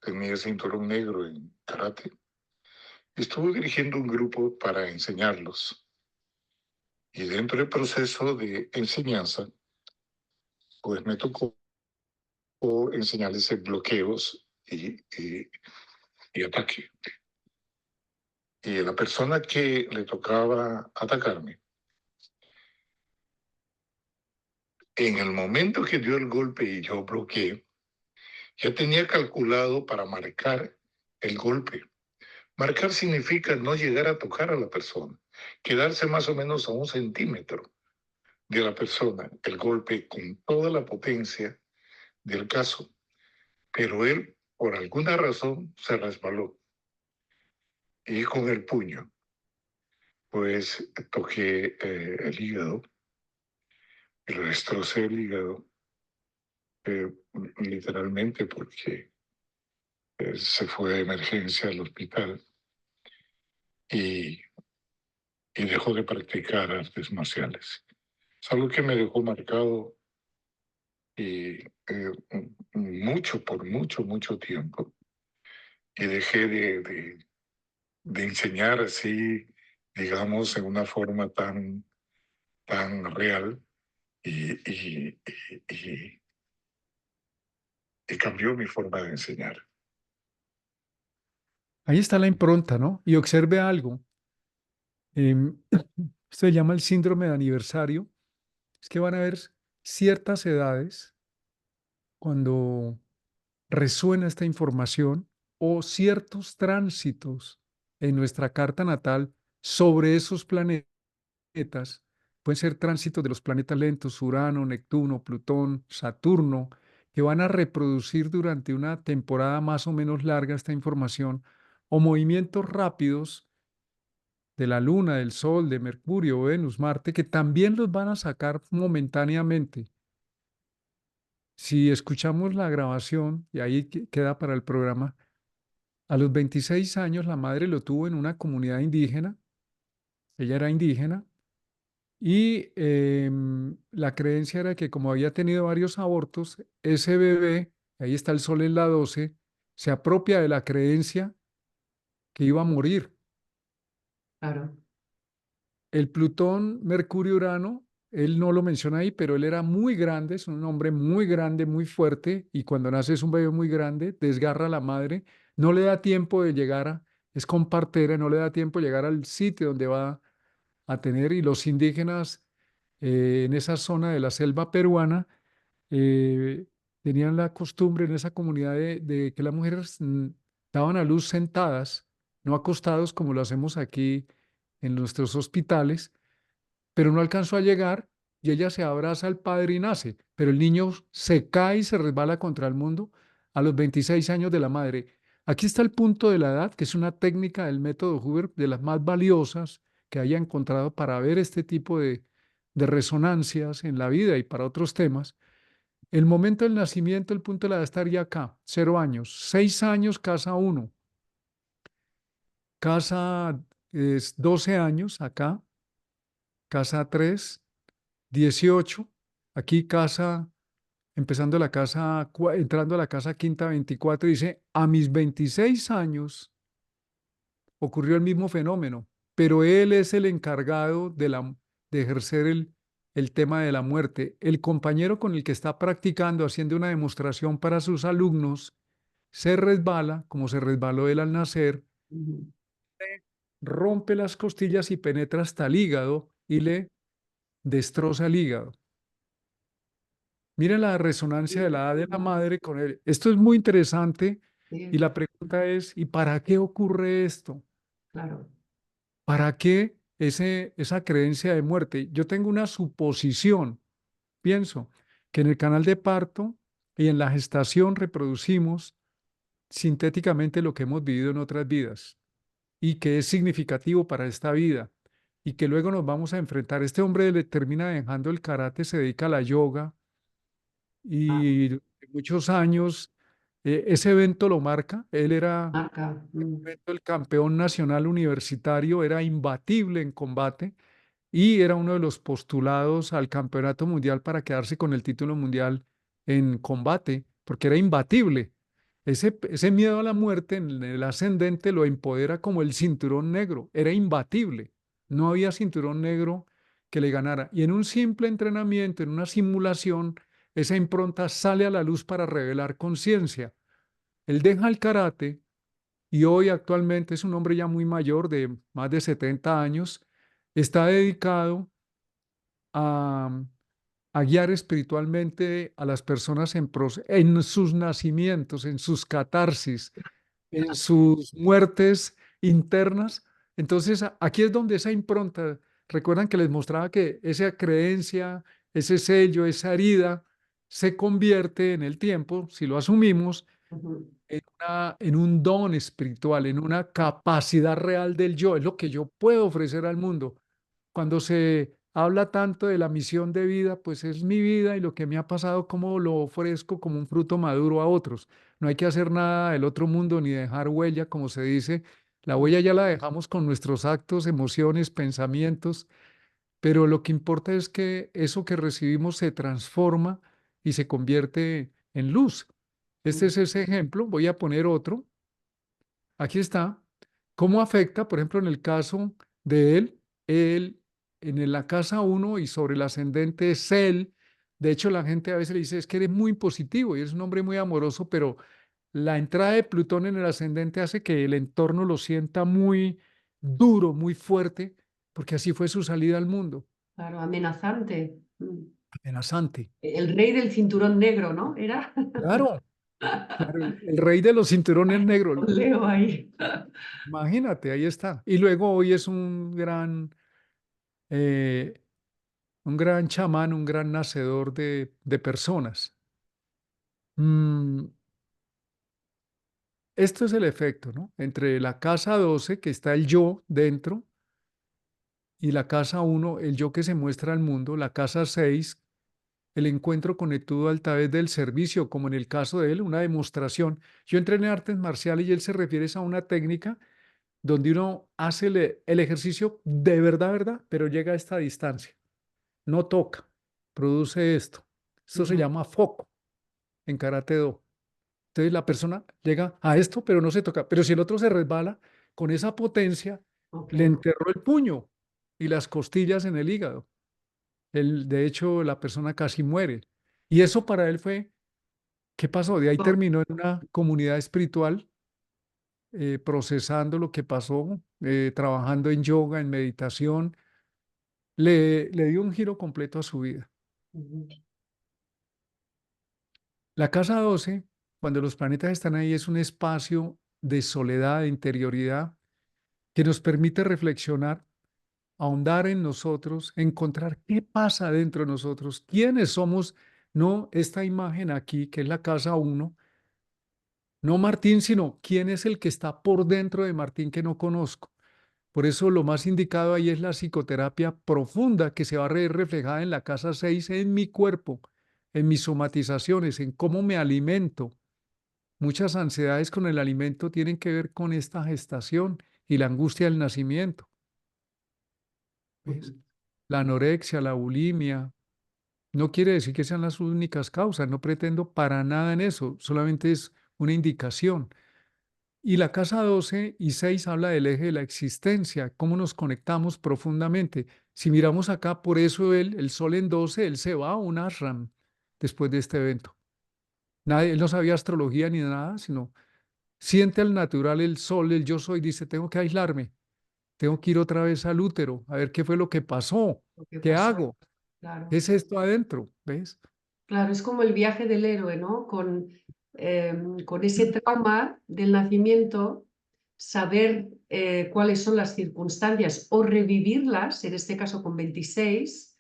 tenía cinturón negro en karate, estuve dirigiendo un grupo para enseñarlos. Y dentro del proceso de enseñanza, pues me tocó enseñarles bloqueos y ataque. Y la persona que le tocaba atacarme, en el momento que dio el golpe y yo bloqueé, ya tenía calculado para marcar el golpe. Marcar significa no llegar a tocar a la persona, quedarse más o menos a 1 centímetro de la persona, el golpe con toda la potencia del caso. Pero él, por alguna razón, se resbaló. Y con el puño, pues toqué el hígado, y le destrocé el hígado, literalmente, porque se fue de emergencia al hospital y, y dejó de practicar artes marciales. Es algo que me dejó marcado y por mucho tiempo. Y dejé de enseñar así, digamos, en una forma tan real y, y, y, y cambió mi forma de enseñar. Ahí está la impronta, ¿no? Y observe algo. Esto se llama el síndrome de aniversario. Es que van a haber ciertas edades cuando resuena esta información o ciertos tránsitos en nuestra carta natal sobre esos planetas. Pueden ser tránsitos de los planetas lentos, Urano, Neptuno, Plutón, Saturno, que van a reproducir durante una temporada más o menos larga esta información, o movimientos rápidos de la Luna, del Sol, de Mercurio, Venus, Marte, que también los van a sacar momentáneamente. Si escuchamos la grabación, y ahí queda para el programa, a los 26 años la madre lo tuvo en una comunidad indígena, ella era indígena, y la creencia era que como había tenido varios abortos, ese bebé, ahí está el sol en la 12, se apropia de la creencia que iba a morir. Claro. El Plutón, Mercurio, Urano, él no lo menciona ahí, pero él era muy grande, es un hombre muy grande, muy fuerte, y cuando nace es un bebé muy grande, desgarra a la madre, no le da tiempo de llegar es con partera, no le da tiempo de llegar al sitio donde va a tener, y los indígenas en esa zona de la selva peruana eh, tenían la costumbre en esa comunidad de que las mujeres daban a luz sentadas, no acostados como lo hacemos aquí en nuestros hospitales, pero no alcanzó a llegar y ella se abraza al padre y nace, pero el niño se cae y se resbala contra el mundo a los 26 años de la madre. Aquí está el punto de la edad, que es una técnica del método Huber de las más valiosas que haya encontrado para ver este tipo de resonancias en la vida y para otros temas. El momento del nacimiento, el punto de la edad estaría acá, 0 años, 6 años, casa 1, casa es 12 años acá, casa 3, 18, aquí casa, empezando la casa, entrando a la casa quinta 24, dice, a mis 26 años ocurrió el mismo fenómeno, pero él es el encargado de ejercer el tema de la muerte. El compañero con el que está practicando, haciendo una demostración para sus alumnos, se resbala, como se resbaló él al nacer, Ujú. rompe las costillas y penetra hasta el hígado y le destroza el hígado. Miren la resonancia de la edad de la madre con él. Esto es muy interesante y Sí, la pregunta es, ¿y para qué ocurre esto? claro. ¿Para qué esa creencia de muerte? Yo tengo una suposición, pienso, que en el canal de parto y en la gestación reproducimos sintéticamente lo que hemos vivido en otras vidas y que es significativo para esta vida y que luego nos vamos a enfrentar. Este hombre le termina dejando el karate, se dedica a la yoga Ah, y durante muchos años ese evento lo marca. Él era marca. el campeón nacional universitario, era imbatible en combate y era uno de los postulados al campeonato mundial para quedarse con el título mundial en combate, porque era imbatible. Ese miedo a la muerte en el ascendente lo empodera como el cinturón negro, era imbatible. No había cinturón negro que le ganara. Y en un simple entrenamiento, en una simulación, esa impronta sale a la luz para revelar conciencia. Él deja el karate y hoy actualmente es un hombre ya muy mayor, de más de 70 años, está dedicado a, a guiar espiritualmente a las personas en sus nacimientos, en sus catarsis, en sus muertes internas. Entonces, aquí es donde esa impronta, recuerdan que les mostraba que esa creencia, ese sello, esa herida, se convierte en el tiempo, si lo asumimos, Ujú. en un don espiritual, en una capacidad real del yo, es lo que yo puedo ofrecer al mundo. Cuando se habla tanto de la misión de vida, pues es mi vida y lo que me ha pasado, cómo lo ofrezco como un fruto maduro a otros. No hay que hacer nada del otro mundo ni dejar huella, como se dice. La huella ya la dejamos con nuestros actos, emociones, pensamientos, pero lo que importa es que eso que recibimos se transforma y se convierte en luz. Este es ese ejemplo. Voy a poner otro. Aquí está. ¿Cómo afecta, por ejemplo, en el caso de él en la casa uno y sobre el ascendente es él? De hecho, la gente a veces le dice, es que eres muy positivo y eres un hombre muy amoroso, pero la entrada de Plutón en el ascendente hace que el entorno lo sienta muy duro, muy fuerte, porque así fue su salida al mundo, Claro, amenazante. amenazante. El rey del cinturón negro, ¿no? Era Claro, claro, el rey de los cinturones negros. un Leo ahí. Imagínate, ahí está. Y luego hoy es eh, un gran chamán, un gran nacedor de personas. Mm, esto es el efecto, ¿no? Entre la casa 12, que está el yo dentro, y la casa uno, el yo que se muestra al mundo, la casa 6, el encuentro conectado a través del servicio, como en el caso de él, una demostración. Yo entrené artes marciales y él se refiere a una técnica donde uno hace el ejercicio de verdad, verdad, pero llega a esta distancia. No toca, produce esto. Esto se llama foco en Karate Do. Entonces la persona llega a esto, pero no se toca. Pero si el otro se resbala, con esa potencia, Ok. le enterró el puño y las costillas en el hígado. De hecho, la persona casi muere. Y eso para él fue, ¿qué pasó? De ahí terminó en una comunidad espiritual, procesando lo que pasó, trabajando en yoga, en meditación. Le dio un giro completo a su vida. Ujú. La casa 12, cuando los planetas están ahí, es un espacio de soledad, de interioridad, que nos permite reflexionar, ahondar en nosotros, encontrar qué pasa dentro de nosotros, quiénes somos, no esta imagen aquí, que es la casa 1, no Martín, sino quién es el que está por dentro de Martín que no conozco. Por eso lo más indicado ahí es la psicoterapia profunda que se va a ver reflejada en la casa 6, en mi cuerpo, en mis somatizaciones, en cómo me alimento. Muchas ansiedades con el alimento tienen que ver con esta gestación y la angustia del nacimiento. ¿Ves? Ujú. La anorexia, la bulimia, no quiere decir que sean las únicas causas, no pretendo para nada en eso, solamente es una indicación. Y la casa 12 y 6 habla del eje de la existencia, cómo nos conectamos profundamente. Si miramos acá, por eso el sol en 12, él se va a un ashram después de este evento. Nadie, él no sabía astrología ni nada, sino siente al natural el sol, el yo soy, dice, tengo que aislarme, tengo que ir otra vez al útero, a ver qué fue lo que pasó, Lo que qué pasó. hago, Claro. qué es esto adentro, ¿ves? Claro, es como el viaje del héroe, ¿no? Con ese trauma del nacimiento, saber cuáles son las circunstancias o revivirlas, en este caso con 26,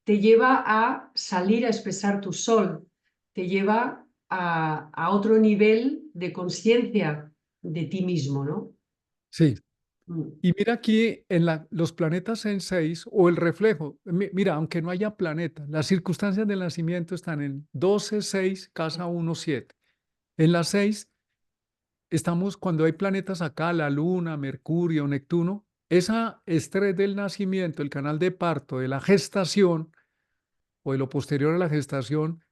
te lleva a salir a expresar tu sol, te lleva a otro nivel de conciencia de ti mismo, ¿no? Sí. Mm. Y mira aquí en los planetas en 6 o el reflejo, mira, aunque no haya planeta, las circunstancias del nacimiento están en 12, 6, casa 1, 7. En las 6 estamos cuando hay planetas acá, la Luna, Mercurio, Neptuno, esa estrés del nacimiento, el canal de parto, de la gestación o de lo posterior a la gestación,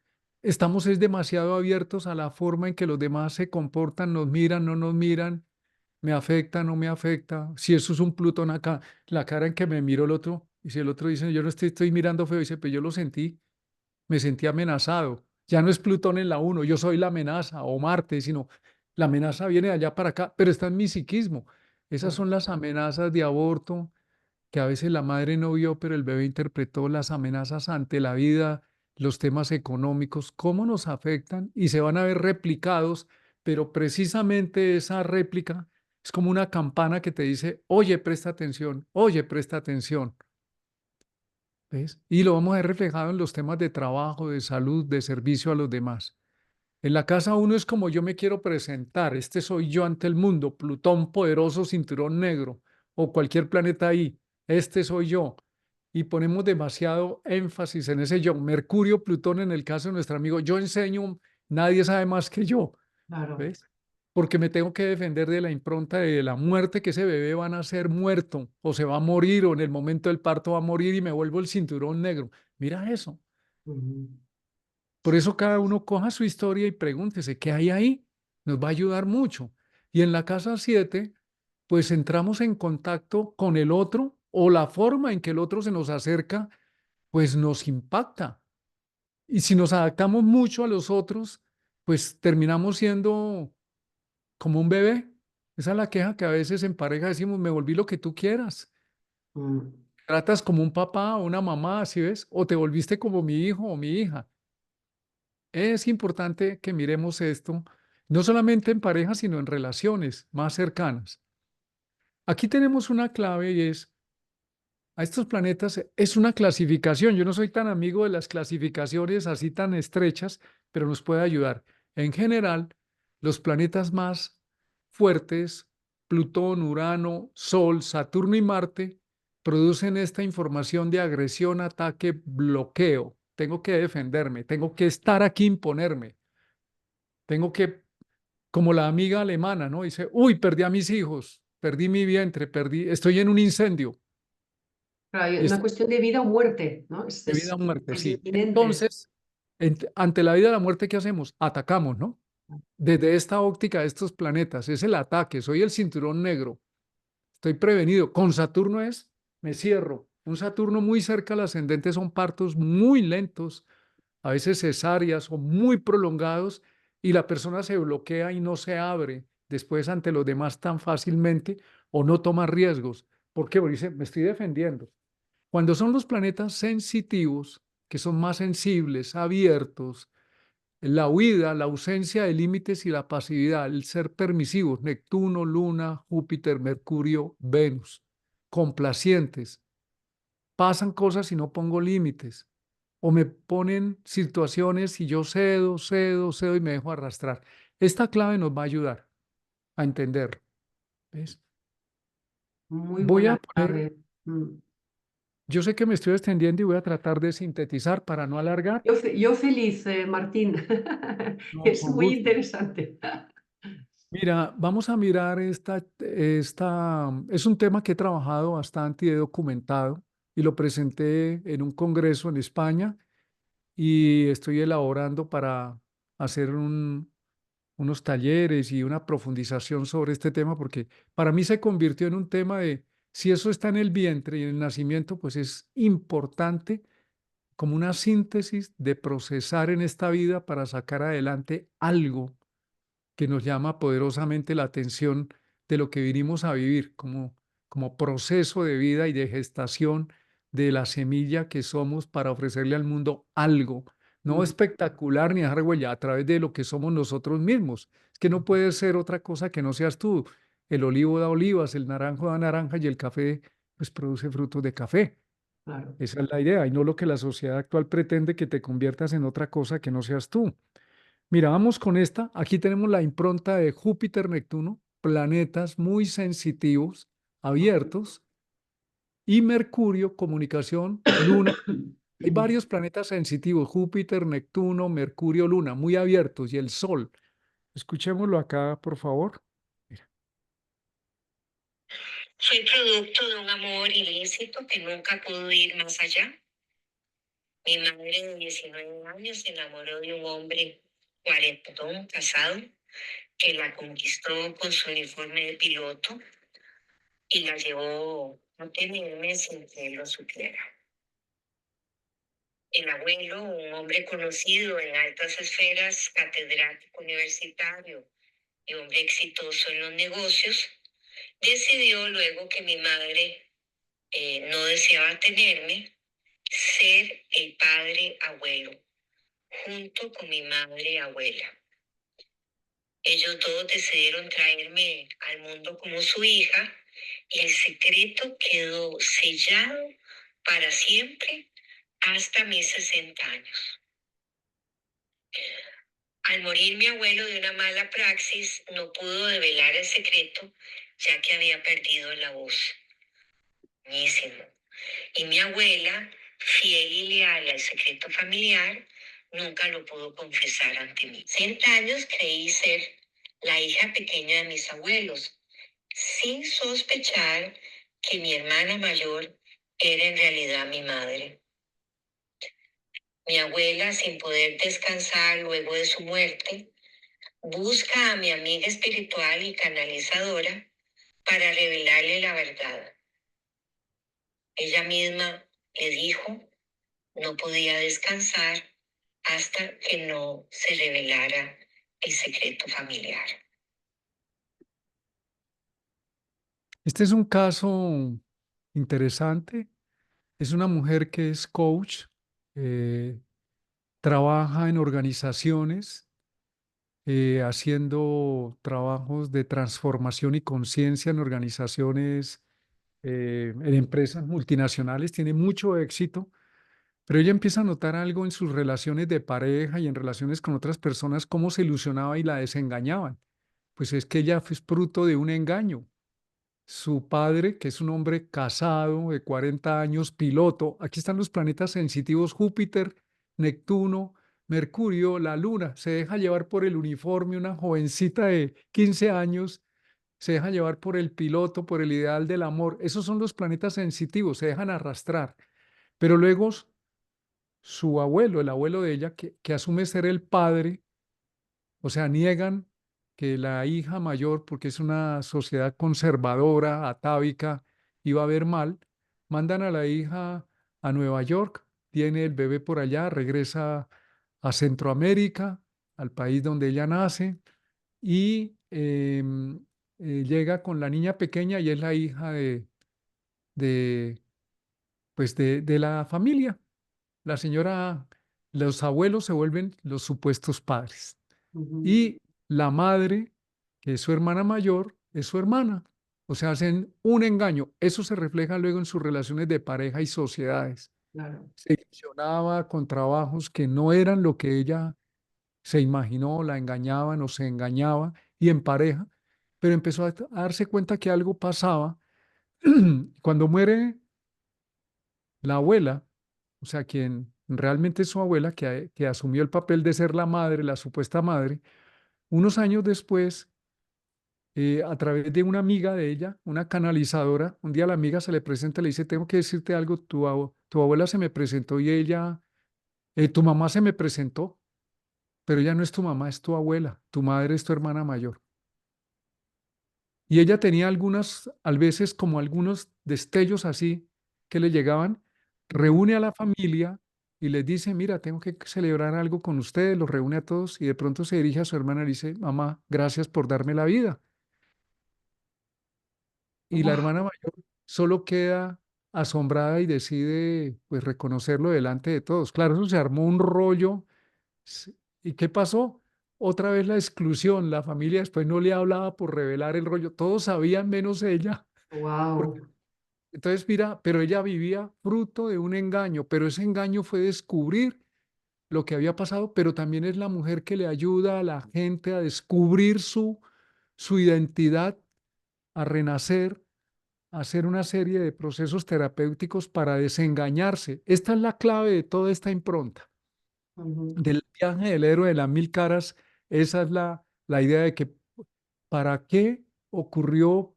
estamos es demasiado abiertos a la forma en que los demás se comportan, nos miran, no nos miran, me afecta, no me afecta. Si eso es un Plutón acá, la cara en que me miró el otro, y si el otro dice, yo no estoy mirando feo, dice, pues yo lo sentí, me sentí amenazado. Ya no es Plutón en la 1, yo soy la amenaza, o Marte, sino la amenaza viene de allá para acá, pero está en mi psiquismo. Esas son las amenazas de aborto que a veces la madre no vio, pero el bebé interpretó, las amenazas ante la vida, los temas económicos, cómo nos afectan y se van a ver replicados, pero precisamente esa réplica es como una campana que te dice, oye, presta atención. ¿Ves? Y lo vamos a ver reflejado en los temas de trabajo, de salud, de servicio a los demás. En la casa uno es como yo me quiero presentar, este soy yo ante el mundo, Plutón poderoso, cinturón negro, o cualquier planeta ahí, este soy yo. Y ponemos demasiado énfasis en ese yo. Mercurio, Plutón, en el caso de nuestro amigo, yo enseño, nadie sabe más que yo, Claro. ¿ves? Porque me tengo que defender de la impronta de la muerte, que ese bebé va a nacer muerto, o se va a morir, o en el momento del parto va a morir y me vuelvo el cinturón negro. Mira eso. Ujú. Por eso cada uno coja su historia y pregúntese qué hay ahí. Nos va a ayudar mucho. Y en la casa 7, pues entramos en contacto con el otro o la forma en que el otro se nos acerca, pues nos impacta. Y si nos adaptamos mucho a los otros, pues terminamos siendo como un bebé. Esa es la queja que a veces en pareja decimos, me volví lo que tú quieras. Mm. Tratas como un papá o una mamá, ¿sí ves? O te volviste como mi hijo o mi hija. Es importante que miremos esto, no solamente en pareja, sino en relaciones más cercanas. Aquí tenemos una clave y es, a estos planetas es una clasificación. Yo no soy tan amigo de las clasificaciones así tan estrechas, pero nos puede ayudar. En general, los planetas más fuertes, Plutón, Urano, Sol, Saturno y Marte, producen esta información de agresión, ataque, bloqueo. Tengo que defenderme, tengo que estar aquí, imponerme. Tengo que, como la amiga alemana, ¿no? Dice, uy, perdí a mis hijos, perdí mi vientre, estoy en un incendio, Claro, hay una estoy cuestión de vida o muerte, ¿no? de vida o muerte, Es sí. inminente. Entonces, ante la vida y la muerte, ¿qué hacemos? Atacamos, ¿no? Desde esta óptica de estos planetas, es el ataque, soy el cinturón negro, estoy prevenido. Con Saturno me cierro. Un Saturno muy cerca al ascendente son partos muy lentos, a veces cesáreas o muy prolongados, y la persona se bloquea y no se abre después ante los demás tan fácilmente o no toma riesgos. ¿Por qué? Porque dice, me estoy defendiendo. Cuando son los planetas sensitivos, que son más sensibles, abiertos, la huida, la ausencia de límites y la pasividad, el ser permisivos, Neptuno, Luna, Júpiter, Mercurio, Venus, complacientes, pasan cosas y no pongo límites, o me ponen situaciones y yo cedo y me dejo arrastrar. Esta clave nos va a ayudar a entenderlo. ¿Ves? Muy Voy a buena poner, clave. Mm. yo sé que me estoy extendiendo y voy a tratar de sintetizar para no alargar. Yo feliz, Martín. No, Es con muy gusto. interesante. Mira, vamos a mirar es un tema que he trabajado bastante y he documentado y lo presenté en un congreso en España y estoy elaborando para hacer unos talleres y una profundización sobre este tema, porque para mí se convirtió en un tema de, si eso está en el vientre y en el nacimiento, pues es importante como una síntesis de procesar en esta vida para sacar adelante algo que nos llama poderosamente la atención de lo que vinimos a vivir como proceso de vida y de gestación de la semilla que somos para ofrecerle al mundo algo, no Mm. espectacular ni dejar huella, a través de lo que somos nosotros mismos. Es que no puede ser otra cosa que no seas tú. El olivo da olivas, el naranjo da naranja y el café pues produce frutos de café. Claro. Esa es la idea y no lo que la sociedad actual pretende, que te conviertas en otra cosa que no seas tú. Mira, vamos con esta. Aquí tenemos la impronta de Júpiter, Neptuno, planetas muy sensitivos, abiertos, y Mercurio, comunicación, Luna. Hay varios planetas sensitivos, Júpiter, Neptuno, Mercurio, Luna, muy abiertos, y el Sol. Escuchémoslo acá, por favor. Mira. Soy producto de un amor ilícito que nunca pudo ir más allá. Mi madre de 19 años se enamoró de un hombre cuarentón, casado, que la conquistó con su uniforme de piloto y la llevó a tenerme sin que él lo supiera. El abuelo, un hombre conocido en altas esferas, catedrático universitario y hombre exitoso en los negocios, decidió luego que mi madre no deseaba tenerme, ser el padre abuelo, junto con mi madre abuela. Ellos dos decidieron traerme al mundo como su hija y el secreto quedó sellado para siempre hasta mis 60 años. Al morir mi abuelo de una mala praxis, no pudo develar el secreto, ya que había perdido la voz. Buenísimo. Y mi abuela, fiel y leal al secreto familiar, nunca lo pudo confesar ante mí. 60 años creí ser la hija pequeña de mis abuelos, sin sospechar que mi hermana mayor era en realidad mi madre. Mi abuela, sin poder descansar luego de su muerte, busca a mi amiga espiritual y canalizadora para revelarle la verdad. Ella misma le dijo no podía descansar hasta que no se revelara el secreto familiar. Este es un caso interesante. Es una mujer que es coach, eh, trabaja en organizaciones, haciendo trabajos de transformación y conciencia en organizaciones, en empresas multinacionales, tiene mucho éxito, pero ella empieza a notar algo en sus relaciones de pareja y en relaciones con otras personas, cómo se ilusionaba y la desengañaban. Pues es que ella fue fruto de un engaño. Su padre, que es un hombre casado de 40 años, piloto, aquí están los planetas sensitivos, Júpiter, Neptuno, Mercurio, la Luna, se deja llevar por el uniforme, una jovencita de 15 años, se deja llevar por el piloto, por el ideal del amor. Esos son los planetas sensitivos, se dejan arrastrar. Pero luego su abuelo, el abuelo de ella, que asume ser el padre, o sea, niegan que la hija mayor, porque es una sociedad conservadora, atávica, iba a ver mal, mandan a la hija a Nueva York, tiene el bebé por allá, regresa a Centroamérica, al país donde ella nace, y llega con la niña pequeña y es la hija de, pues de la familia. La señora, los abuelos se vuelven los supuestos padres. Ujú. Y la madre, que es su hermana mayor, es su hermana. O sea, hacen un engaño. Eso se refleja luego en sus relaciones de pareja y sociedades. Claro. Se ilusionaba con trabajos que no eran lo que ella se imaginó, la engañaban o se engañaba, y en pareja, pero empezó a darse cuenta que algo pasaba. Cuando muere la abuela, o sea, quien realmente es su abuela, que asumió el papel de ser la madre, la supuesta madre, unos años después, a través de una amiga de ella, una canalizadora, un día la amiga se le presenta y le dice, tengo que decirte algo, tu abuela se me presentó y ella, tu mamá se me presentó, pero ella no es tu mamá, es tu abuela, tu madre es tu hermana mayor. Y ella tenía algunas, a veces como algunos destellos así que le llegaban, Ujú. reúne a la familia y les dice, mira, tengo que celebrar algo con ustedes, los reúne a todos y de pronto se dirige a su hermana y le dice, mamá, gracias por darme la vida. Y la Buah, hermana mayor solo queda asombrada y decide pues reconocerlo delante de todos. Claro, eso se armó un rollo. ¿Y qué pasó? Otra vez la exclusión, la familia después no le hablaba por revelar el rollo, todos sabían menos ella. wow. Porque, entonces, mira, pero ella vivía fruto de un engaño, pero ese engaño fue descubrir lo que había pasado, pero también es la mujer que le ayuda a la gente a descubrir su identidad, a renacer, hacer una serie de procesos terapéuticos para desengañarse. Esta es la clave de toda esta impronta. Ujú. Del viaje del héroe de las mil caras, esa es la idea de que para qué ocurrió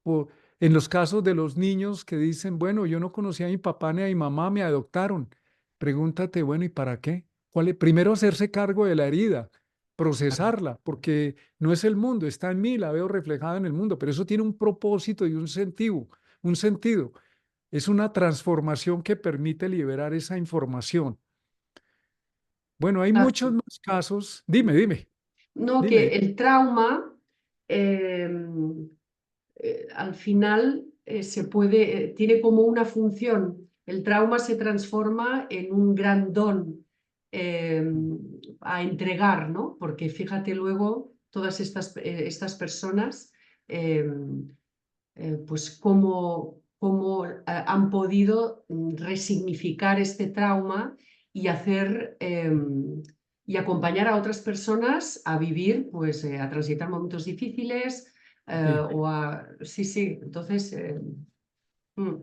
en los casos de los niños que dicen, bueno, yo no conocía a mi papá ni a mi mamá, me adoptaron. Pregúntate, bueno, ¿y para qué? Primero hacerse cargo de la herida, procesarla, porque no es el mundo, está en mí, la veo reflejada en el mundo, pero eso tiene un propósito y un sentido, un sentido. Es una transformación que permite liberar esa información. Bueno, hay muchos Claro. más casos. Dime, dime, No, que dime. el trauma eh, al final tiene como una función. El trauma se transforma en un gran don eh, a entregar, ¿no? Porque fíjate luego todas estas personas, eh, pues cómo han podido resignificar este trauma y hacer y acompañar a otras personas a vivir, pues a transitar momentos difíciles Sí. sí, sí, entonces mm,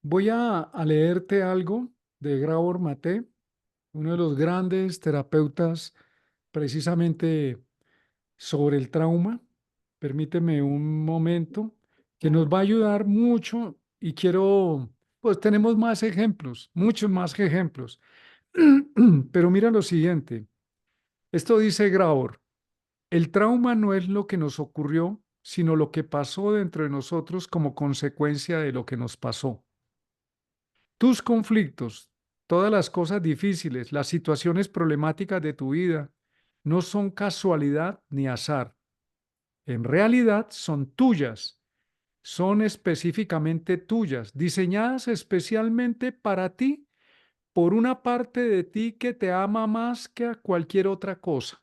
Voy a leerte algo de Gabor Maté, uno de los grandes terapeutas precisamente sobre el trauma. Permíteme un momento que nos claro, va a ayudar mucho y quiero, pues tenemos más ejemplos, muchos más ejemplos. Pero mira lo siguiente, esto dice Gabor, el trauma no es lo que nos ocurrió, sino lo que pasó dentro de nosotros como consecuencia de lo que nos pasó. Tus conflictos, todas las cosas difíciles, las situaciones problemáticas de tu vida, no son casualidad ni azar. En realidad son tuyas, son específicamente tuyas, diseñadas especialmente para ti por una parte de ti que te ama más que a cualquier otra cosa.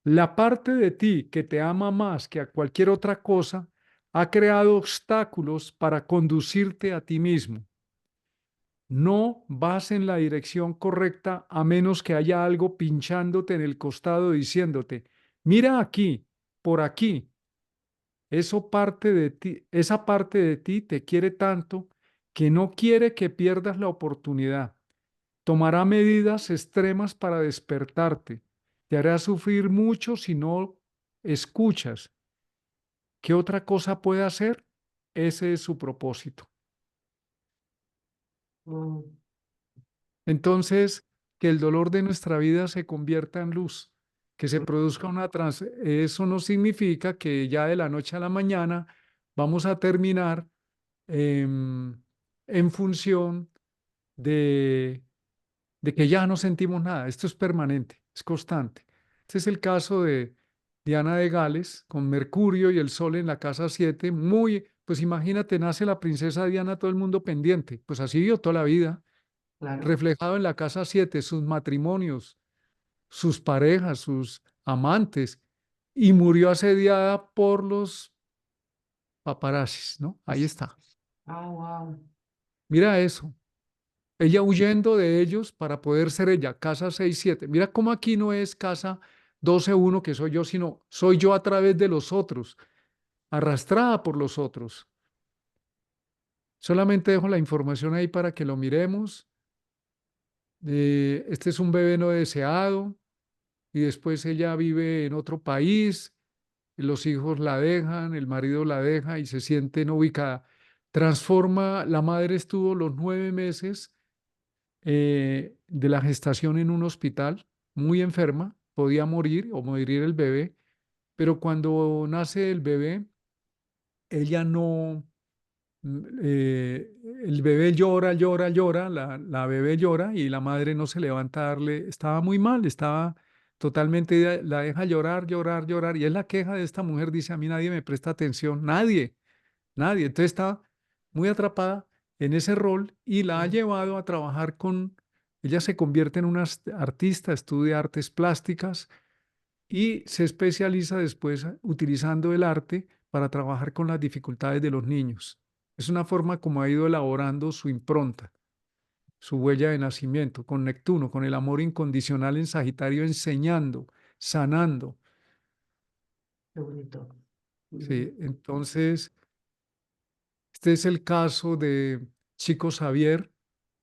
La parte de ti que te ama más que a cualquier otra cosa ha creado obstáculos para conducirte a ti mismo. No vas en la dirección correcta a menos que haya algo pinchándote en el costado diciéndote, mira aquí, por aquí. Eso parte de ti, esa parte de ti te quiere tanto que no quiere que pierdas la oportunidad. Tomará medidas extremas para despertarte. Te hará sufrir mucho si no escuchas. ¿Qué otra cosa puede hacer? Ese es su propósito. wow, Entonces, que el dolor de nuestra vida se convierta en luz, que se produzca una eso no significa que ya de la noche a la mañana vamos a terminar em, en función de, de que ya no sentimos nada. Esto es permanente, es constante. Este es el caso de Diana de Gales con Mercurio y el Sol en la casa 7. Muy, pues imagínate, nace la princesa Diana, todo el mundo pendiente. Pues así vivió toda la vida claro. reflejado en la casa 7 sus matrimonios, sus parejas, sus amantes, y murió asediada por los paparazzis, ¿no? Ahí está. Ah, wow. Mira eso. Ella huyendo de ellos para poder ser ella, casa 6-7. Mira cómo aquí no es casa 12-1 que soy yo, sino soy yo a través de los otros, arrastrada por los otros. Solamente dejo la información ahí para que lo miremos. Este es un bebé no deseado, y después ella vive en otro país, los hijos la dejan, el marido la deja y se siente no ubicada. Transforma, la madre estuvo los 9 meses de la gestación en un hospital, muy enferma, podía morir o morir el bebé, pero cuando nace el bebé, ella no, el bebé llora, llora, llora, la bebé llora y la madre no se levanta a darle, estaba muy mal, estaba totalmente, la deja llorar, llorar, llorar. Y es la queja de esta mujer, dice, a mí nadie me presta atención, nadie, nadie. Entonces está muy atrapada en ese rol y la ha llevado a trabajar con, ella se convierte en una artista, estudia artes plásticas y se especializa después utilizando el arte para trabajar con las dificultades de los niños. Es una forma como ha ido elaborando su impronta, su huella de nacimiento, con Neptuno, con el amor incondicional en Sagitario, enseñando, sanando. Qué bonito. Sí, entonces, este es el caso de Chico Xavier,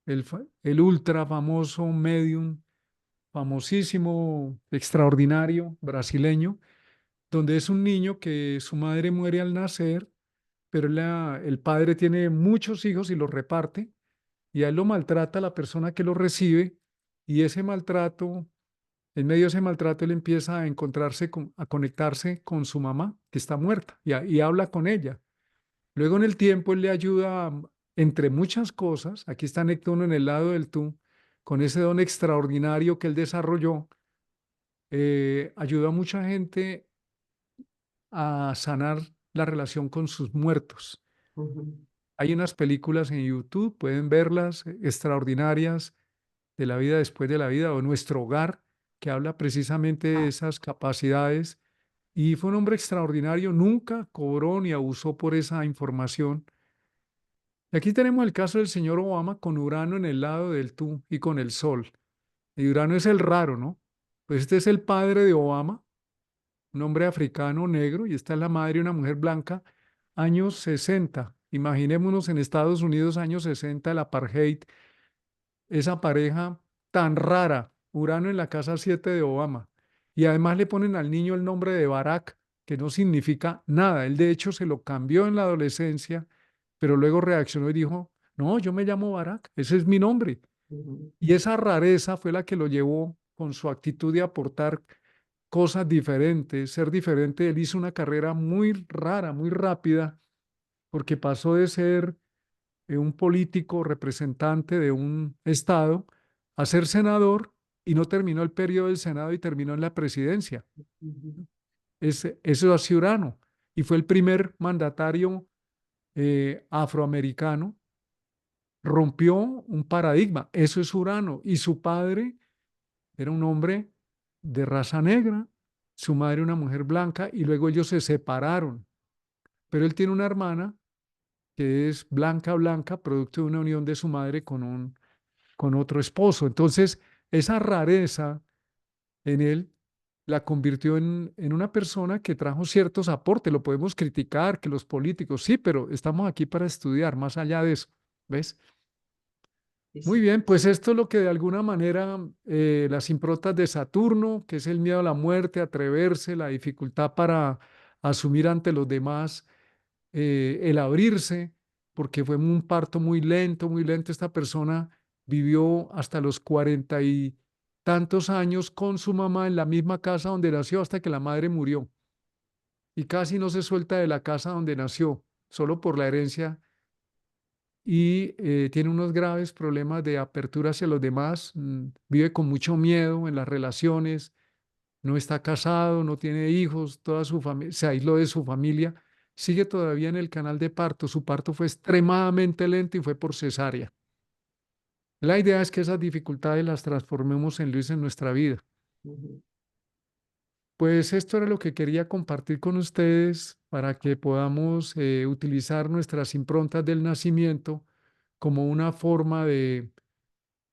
el ultra famoso medium, famosísimo, extraordinario, brasileño, donde es un niño que su madre muere al nacer, pero el padre tiene muchos hijos y los reparte, y a él lo maltrata la persona que lo recibe, y ese maltrato, en medio de ese maltrato, él empieza a a conectarse con su mamá, que está muerta, y habla con ella. Luego en el tiempo él le ayuda, entre muchas cosas, aquí está Neptuno en el lado del tú, con ese don extraordinario que él desarrolló, ayudó a mucha gente a sanar la relación con sus muertos. Ujú. Hay unas películas en YouTube, pueden verlas, extraordinarias, de la vida después de la vida, o Nuestro Hogar, que habla precisamente de Ah, esas capacidades. Y fue un hombre extraordinario, nunca cobró ni abusó por esa información. Y aquí tenemos el caso del señor Obama con Urano en el lado del tú y con el Sol. Y Urano es el raro, ¿no? Pues este es el padre de Obama, un hombre africano negro, y esta es la madre, una mujer blanca, años 60. Imaginémonos en Estados Unidos, años 60, el apartheid, esa pareja tan rara, Urano en la casa 7 de Obama. Y además le ponen al niño el nombre de Barack, que no significa nada. Él de hecho se lo cambió en la adolescencia, pero luego reaccionó y dijo, no, yo me llamo Barack, ese es mi nombre. ujú, Y esa rareza fue la que lo llevó con su actitud de aportar cosas diferentes, ser diferente. Él hizo una carrera muy rara, muy rápida, porque pasó de ser un político representante de un estado a ser senador y no terminó el periodo del Senado y terminó en la presidencia. ujú, Eso es Urano. Y fue el primer mandatario afroamericano, rompió un paradigma. Eso es Urano. Y su padre era un hombre de raza negra, su madre una mujer blanca, y luego ellos se separaron. Pero él tiene una hermana que es blanca, blanca, producto de una unión de su madre con otro esposo. Entonces, esa rareza en él la convirtió en una persona que trajo ciertos aportes. Lo podemos criticar, que los políticos, sí, pero estamos aquí para estudiar más allá de eso. ¿Ves? sí, Muy sí. bien, pues esto es lo que de alguna manera las improntas de Saturno, que es el miedo a la muerte, atreverse, la dificultad para asumir ante los demás, el abrirse, porque fue un parto muy lento, muy lento. Esta persona vivió hasta los 40 y tantos años con su mamá en la misma casa donde nació hasta que la madre murió. Y casi no se suelta de la casa donde nació, solo por la herencia y tiene unos graves problemas de apertura hacia los demás, vive con mucho miedo en las relaciones, no está casado, no tiene hijos, toda su familia, se aisló de su familia, sigue todavía en el canal de parto, su parto fue extremadamente lento y fue por cesárea. La idea es que esas dificultades las transformemos en luz en nuestra vida. Ujú. Pues esto era lo que quería compartir con ustedes para que podamos utilizar nuestras improntas del nacimiento como una forma de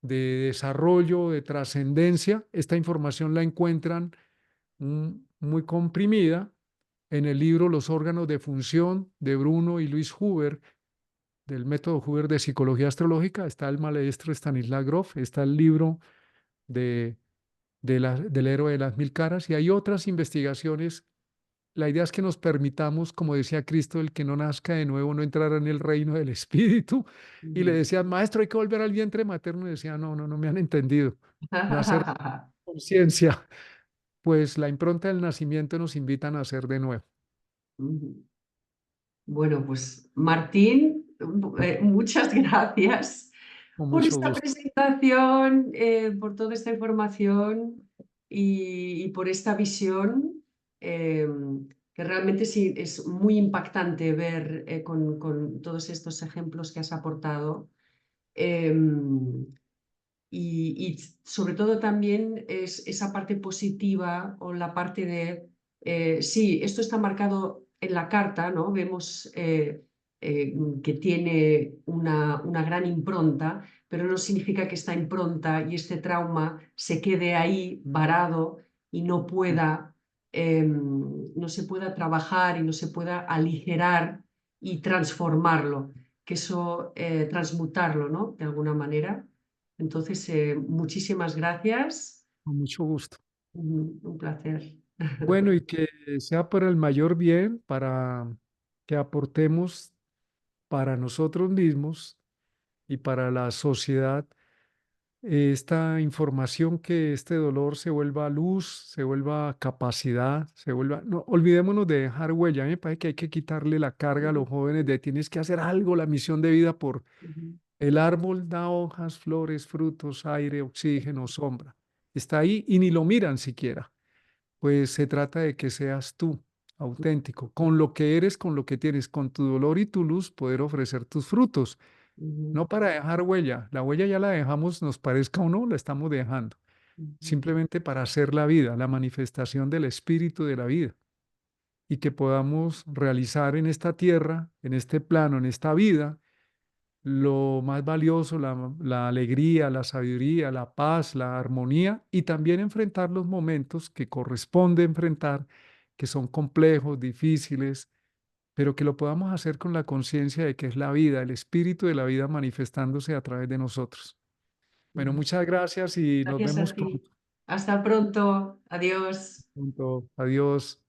desarrollo, de trascendencia. Esta información la encuentran muy comprimida en el libro Los órganos de función de Bruno y Luis Huber, del método Huber de psicología astrológica. Está el maestro Stanislav Grof, está el libro de, del héroe de las mil caras y hay otras investigaciones. La idea es que nos permitamos, como decía Cristo, el que no nazca de nuevo no entrará en el reino del Espíritu. Y le Ujú. decían, maestro, hay que volver al vientre materno. Y decía, no, no, no me han entendido. Nacer con conciencia. Pues la impronta del nacimiento nos invita a nacer de nuevo. Ujú. Bueno, pues Martín, muchas gracias Con por mucho esta gusto. presentación, por toda esta información y por esta visión, que realmente sí es muy impactante ver con todos estos ejemplos que has aportado. Y sobre todo también es esa parte positiva o la parte de, sí, esto está marcado en la carta, ¿no? Vemos que tiene una gran impronta, pero no significa que esta impronta y este trauma se quede ahí varado y no pueda, no se pueda trabajar y no se pueda aligerar y transformarlo, que eso, transmutarlo, ¿no? De alguna manera. Entonces, muchísimas gracias. Con mucho gusto. Un placer. Bueno, y que sea para el mayor bien, para que aportemos para nosotros mismos y para la sociedad esta información, que este dolor se vuelva luz, se vuelva capacidad, se vuelva... No, olvidémonos de dejar huella. A mí me parece que hay que quitarle la carga a los jóvenes de tienes que hacer algo, la misión de vida por El árbol da hojas, flores, frutos, aire, oxígeno, sombra. Está ahí y ni lo miran siquiera. Pues se trata de que seas tú, auténtico, con lo que eres, con lo que tienes, con tu dolor y tu luz, poder ofrecer tus frutos. Ujú, No para dejar huella. La huella ya la dejamos, nos parezca o no, la estamos dejando. ujú. Simplemente para hacer la vida, la manifestación del espíritu de la vida. Y que podamos realizar en esta tierra, en este plano, en esta vida, lo más valioso, la alegría, la sabiduría, la paz, la armonía y también enfrentar los momentos que corresponde enfrentar, que son complejos, difíciles, pero que lo podamos hacer con la conciencia de que es la vida, el espíritu de la vida manifestándose a través de nosotros. Bueno, Ujú. muchas gracias y nos Gracias a vemos ti. pronto. Hasta pronto. Adiós. Pronto. Adiós.